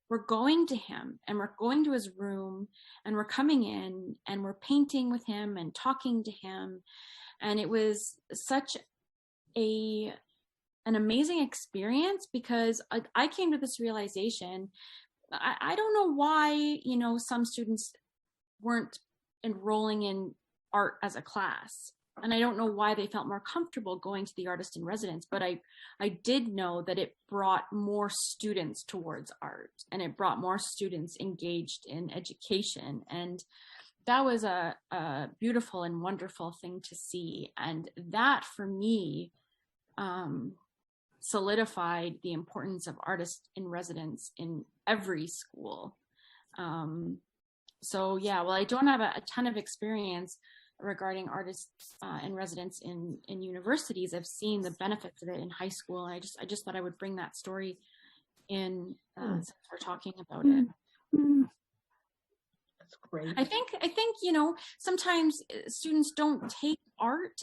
we're going to him and we're going to his room and we're coming in and we're painting with him and talking to him. And it was such an amazing experience, because I came to this realization. I don't know why, some students weren't enrolling in art as a class. And I don't know why they felt more comfortable going to the artist in residence, but I did know that it brought more students towards art, and it brought more students engaged in education. And that was a beautiful and wonderful thing to see. And that, for me, solidified the importance of artists in residence in every school. So yeah, well, I don't have a ton of experience regarding artists in residence in universities. I've seen the benefits of it in high school, and I just thought I would bring that story in since we're talking about it. That's great. I think sometimes students don't take art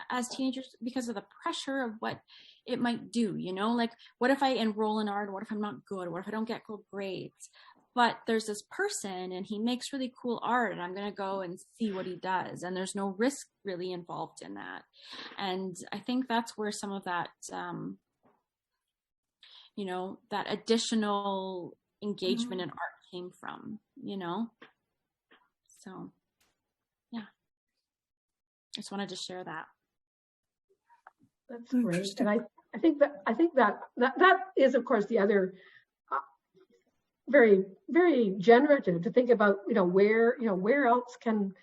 as teenagers because of the pressure of what it might do. Like, what if I enroll in art? What if I'm not good? What if I don't get good grades? But there's this person and he makes really cool art, and I'm going to go and see what he does. And there's no risk really involved in that. And I think that's where some of that, that additional engagement in art came from, So, yeah. I just wanted to share that. That's great. And I think that is, of course, the other very, very generative to think about, where else can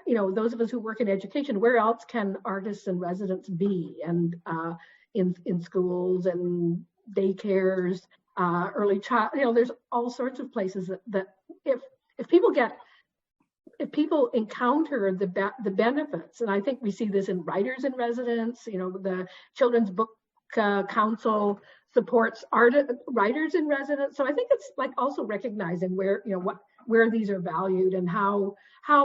those of us who work in education, where else can artists and residents be? And in schools and daycares, early child, there's all sorts of places that if people encounter the benefits, and I think we see this in writers in residence, the Children's Book Council supports writers in residence. So I think it's like also recognizing where these are valued, and how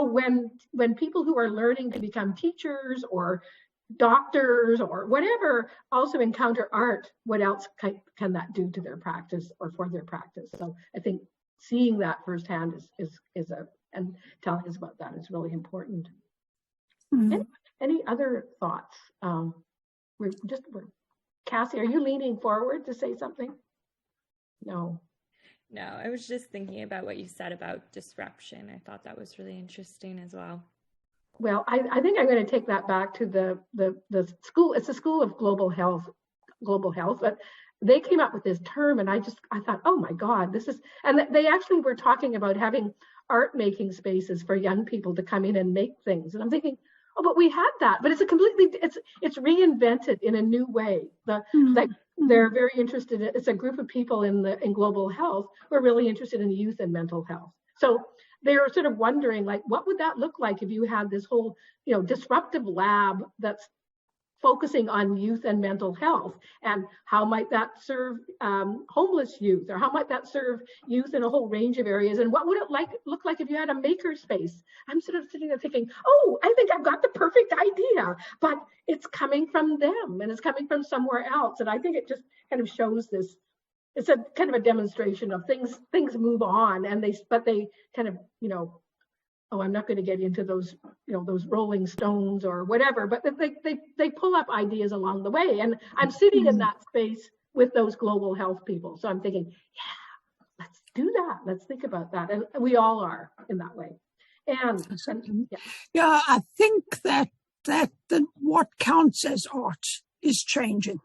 when people who are learning to become teachers or doctors or whatever also encounter art, what else can that do to their practice or for their practice? So I think seeing that firsthand is and telling us about that is really important. Any other thoughts? Cassie, are you leaning forward to say something? No, I was just thinking about what you said about disruption. I thought that was really interesting as well. Well, I think I'm going to take that back to the school. It's the School of Global Health, but they came up with this term, and I thought, oh my God, this is, and they actually were talking about having art making spaces for young people to come in and make things. And I'm thinking, oh, but we had that, but it's it's reinvented in a new way. Like they're very interested in, it's a group of people in global health who are really interested in youth and mental health. So they're sort of wondering, like, what would that look like if you had this whole, disruptive lab that's focusing on youth and mental health, and how might that serve homeless youth, or how might that serve youth in a whole range of areas, and what would it look like if you had a maker space? I'm sort of sitting there thinking, oh, I think I've got the perfect idea, but it's coming from them and it's coming from somewhere else. And I think it just kind of shows this. It's a kind of a demonstration of things move on, and they kind of, oh, I'm not going to get into those, those Rolling Stones or whatever, but they pull up ideas along the way. And I'm sitting in that space with those global health people. So I'm thinking, yeah, let's do that. Let's think about that. And we all are in that way. And yeah, I think that what counts as art is changing.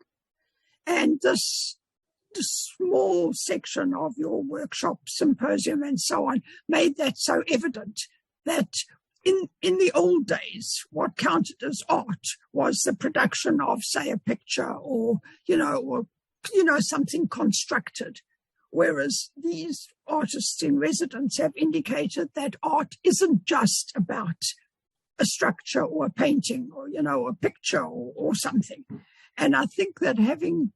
And this small section of your workshop, symposium, and so on made that so evident that in the old days, what counted as art was the production of, say, a picture or something constructed. Whereas these artists in residence have indicated that art isn't just about a structure or a painting or, a picture or something. And I think that having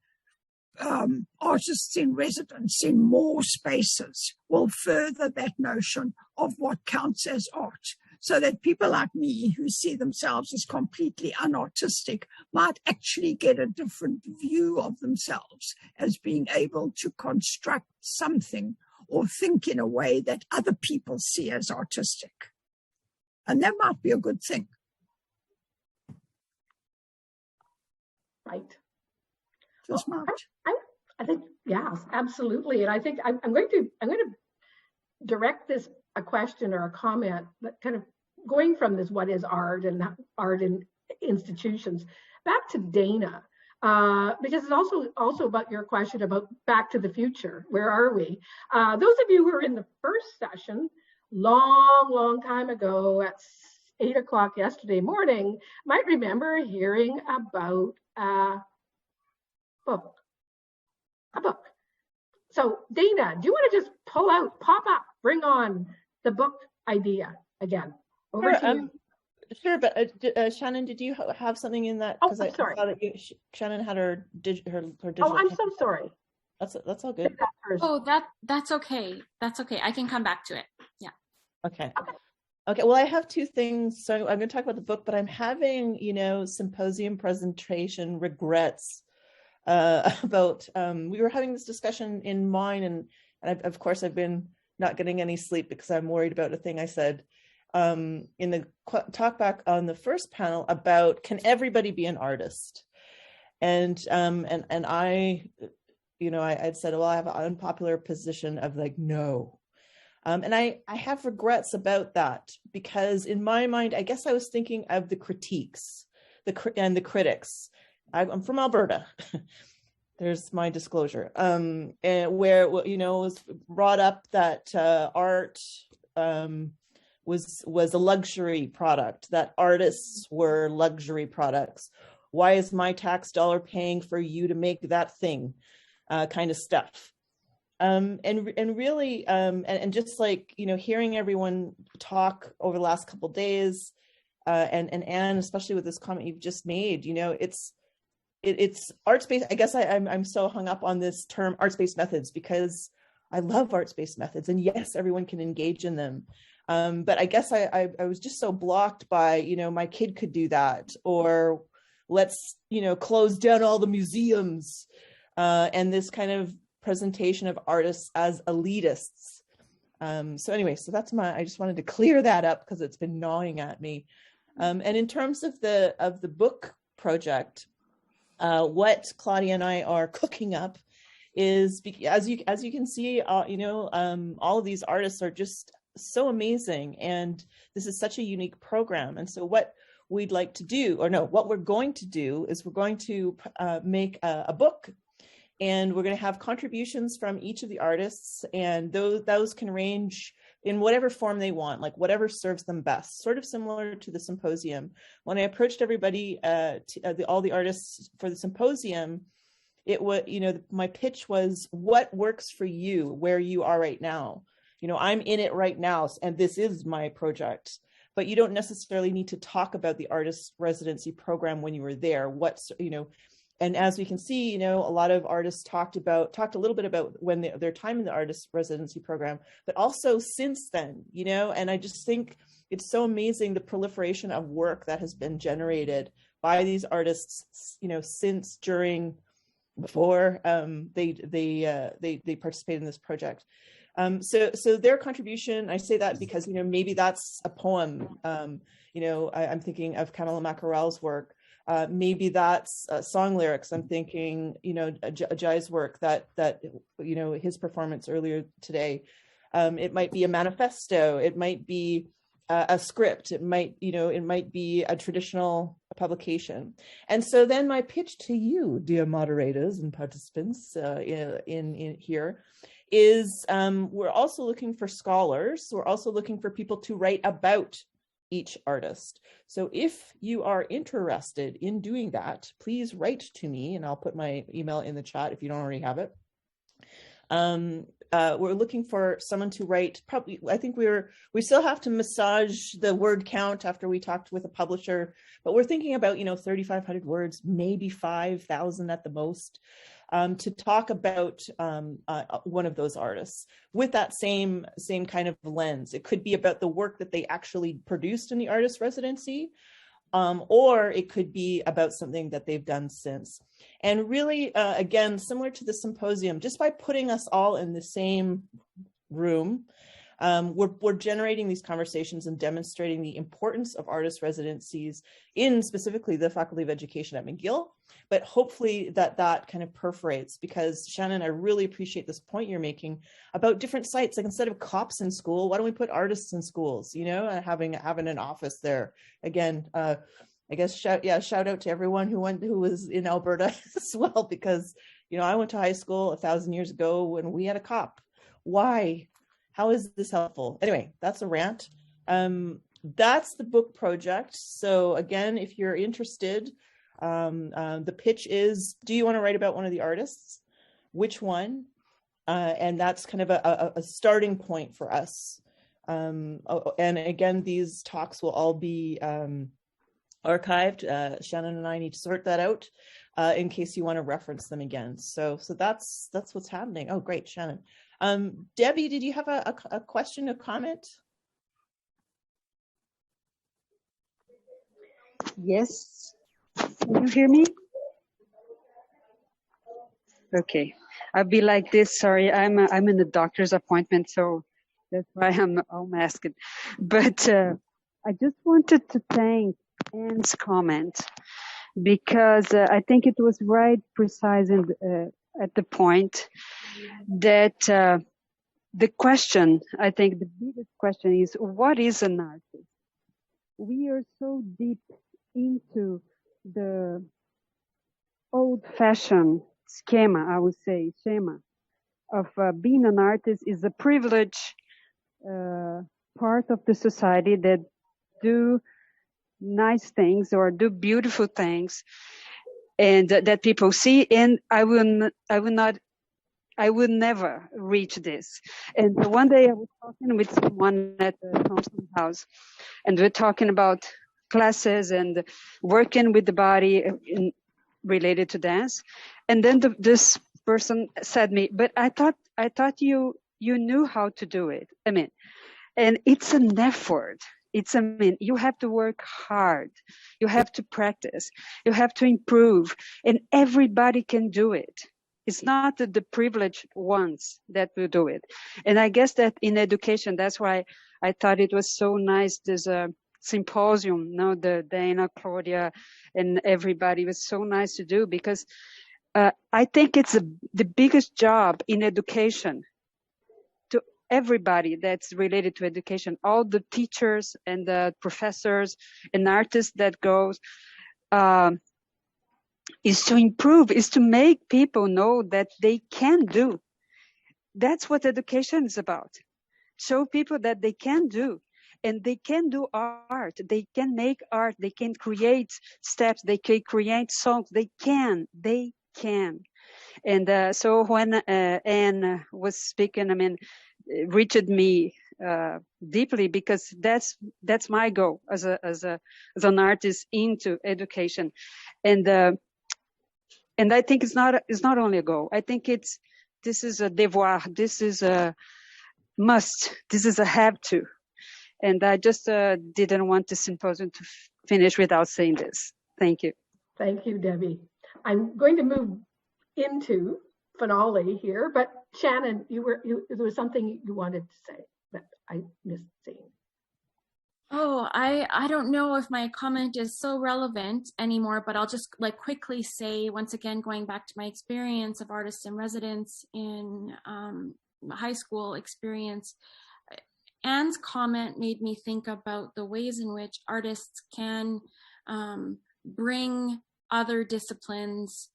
artists in residence in more spaces will further that notion of what counts as art. so that people like me who see themselves as completely unartistic might actually get a different view of themselves as being able to construct something or think in a way that other people see as artistic. And that might be a good thing. Right. Just might. I think, yes, absolutely. And I think I'm going to direct this a question or a comment that kind of going from this what is art and art in institutions back to Dana, because it's also about your question about back to the future. Where are we? Those of you who were in the first session long time ago at 8 o'clock yesterday morning might remember hearing about a book. So Dana, do you want to just pop up, bring on the book idea again? Over Sure, to you. Sure, but Shannon, did you have something in that? Oh, I'm sorry. I saw that Shannon had her digital. Oh, I'm so sorry. That's all good. Oh, that's okay. That's okay. I can come back to it. Yeah. Okay. Well, I have two things. So I'm going to talk about the book, but I'm having, symposium presentation regrets about. We were having this discussion in mine, and of course I've been not getting any sleep because I'm worried about a thing I said in the talkback on the first panel about can everybody be an artist, and I, I'd said, well, I have an unpopular position of like no. And I have regrets about that because in my mind, I guess I was thinking of the critiques, and the critics. I'm from Alberta. There's my disclosure. And where, it was brought up that art was a luxury product, that artists were luxury products. Why is my tax dollar paying for you to make that thing, kind of stuff? And really, and just like, hearing everyone talk over the last couple of days, and Anne, especially with this comment you've just made, it's arts-based. I guess I'm so hung up on this term arts-based methods because I love arts-based methods, and yes, everyone can engage in them. But I guess I was just so blocked by, my kid could do that, or let's, close down all the museums, and this kind of presentation of artists as elitists. So anyway, so that's I just wanted to clear that up because it's been gnawing at me. And in terms of the book project, what Claudia and I are cooking up is, as you can see, all of these artists are just so amazing, and this is such a unique program. And so what we'd like to do, what we're going to do is we're going to make a book. And we're going to have contributions from each of the artists, and those can range in whatever form they want, like whatever serves them best, sort of similar to the symposium. When I approached everybody, all the artists for the symposium, it was, my pitch was, what works for you where you are right now? I'm in it right now, and this is my project. But you don't necessarily need to talk about the artist residency program when you were there. And as we can see, a lot of artists talked a little bit about when their time in the artist residency program, but also since then, and I just think it's so amazing the proliferation of work that has been generated by these artists, since, during, before they participated in this project. So their contribution, I say that because, maybe that's a poem. I'm thinking of Camilla Mackerel's work. Maybe that's song lyrics. I'm thinking, Jai's work that his performance earlier today. It might be a manifesto. It might be a script. It might be a traditional publication. And so then my pitch to you, dear moderators and participants in here, is we're also looking for scholars. We're also looking for people to write about each artist. So if you are interested in doing that, please write to me, and I'll put my email in the chat if you don't already have it. we're looking for someone to write. Probably, I think we still have to massage the word count after we talked with a publisher, but we're thinking about 3,500 words, maybe 5,000 at the most, to talk about one of those artists with that same kind of lens. It could be about the work that they actually produced in the artist residency, or it could be about something that they've done since. And really, again, similar to the symposium, just by putting us all in the same room, we're generating these conversations and demonstrating the importance of artist residencies in specifically the Faculty of Education at McGill, but hopefully that kind of perforates, because Shannon, I really appreciate this point you're making about different sites. Like, instead of cops in school, why don't we put artists in schools, and having an office there. Again, I guess shout out to everyone who was in Alberta as well, because, I went to high school 1,000 years ago when we had a cop. Why? How is this helpful? Anyway, that's a rant. That's the book project. So again, if you're interested, the pitch is, do you want to write about one of the artists? Which one? And that's kind of a starting point for us. And again, these talks will all be archived. Shannon and I need to sort that out in case you want to reference them again. So that's what's happening. Oh, great, Shannon. Debbie, did you have a question, a comment? Yes. Can you hear me? Okay. I'll be like this. Sorry, I'm in a doctor's appointment, so that's why I'm all masked. But I just wanted to thank Anne's comment, because I think it was right, precise, and at the point that the question, I think the biggest question is, what is an artist? We are so deep into the old-fashioned schema, I would say, of being an artist is a privileged part of the society that do nice things or do beautiful things, and that people see. And I would never reach this. And one day I was talking with someone at the Thompson House, and we're talking about classes and working with the body related to dance. And then this person said to me, but I thought you knew how to do it. And it's an effort. You have to work hard. You have to practice. You have to improve. And everybody can do it. It's not the privileged ones that will do it. And I guess that in education, that's why I thought it was so nice. There's a symposium, the Dana, Claudia, and everybody. Was so nice to do, because I think it's the biggest job in education, to everybody that's related to education, all the teachers and the professors and artists that goes, is to improve, is to make people know that they can do. That's what education is about. Show people that they can do. And they can do art. They can make art. They can create steps. They can create songs. They can. And so when Anne was speaking, reached me deeply, because that's my goal as an artist into education. And I think it's not only a goal. I think this is a devoir. This is a must. This is a have to. And I just didn't want the symposium to finish without saying this. Thank you. Thank you, Debbie. I'm going to move into finale here, but Shannon, there was something you wanted to say that I missed saying. Oh, I don't know if my comment is so relevant anymore, but I'll just quickly say, once again, going back to my experience of artists in residence in high school experience, Anne's comment made me think about the ways in which artists can bring other disciplines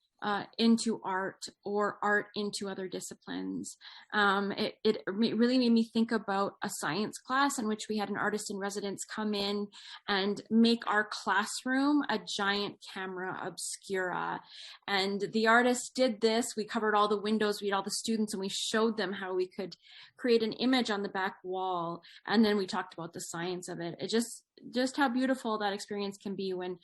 into art or art into other disciplines. It really made me think about a science class in which we had an artist in residence come in and make our classroom a giant camera obscura. And the artist did this. We covered all the windows, we had all the students, and we showed them how we could create an image on the back wall. And then we talked about the science of it. It just how beautiful that experience can be when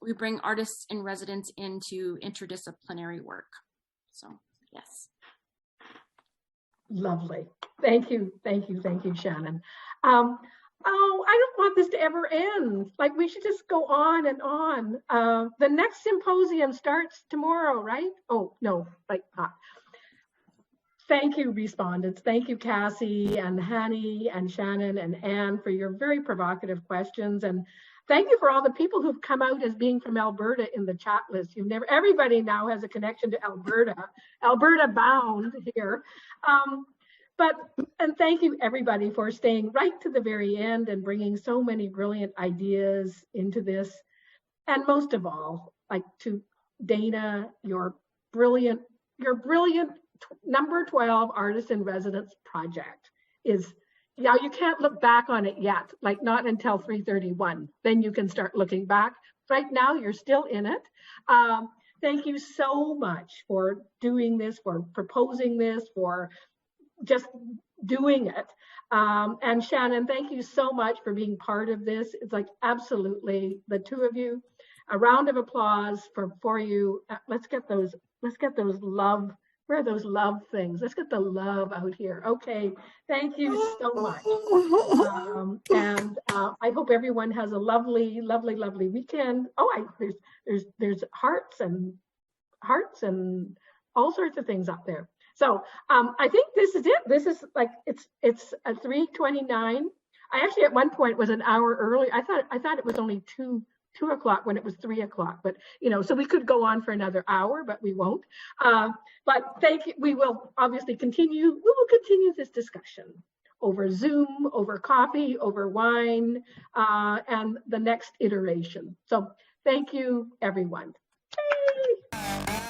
we bring artists in residence into interdisciplinary work. So, yes. Lovely. Thank you, Shannon. I don't want this to ever end. Like, we should just go on and on. The next symposium starts tomorrow, right? Oh, no, like not. Thank you, respondents. Thank you, Cassie and Hani and Shannon and Anne, for your very provocative questions. And thank you for all the people who've come out as being from Alberta in the chat list. Everybody now has a connection to Alberta bound here. And thank you everybody for staying right to the very end and bringing so many brilliant ideas into this. And most of all, like to Dana, your brilliant number 12 Artist in Residence project is, now you can't look back on it yet, like not until 3/31. Then you can start looking back. Right now, you're still in it. Thank you so much for doing this, for proposing this, for just doing it. And Shannon, thank you so much for being part of this. It's like absolutely the two of you. A round of applause for you. Let's get those love. Where are those love things? Let's get the love out here. Okay, thank you so much. And I hope everyone has a lovely, lovely, lovely weekend. Oh, there's hearts and all sorts of things up there. So I think this is it. This is like it's at 3:29. I actually at one point was an hour early. I thought it was only 2 o'clock when it was 3 o'clock, but so we could go on for another hour, but we won't. But thank you. We will obviously continue. We will continue this discussion over Zoom, over coffee, over wine, and the next iteration. So thank you, everyone. Yay!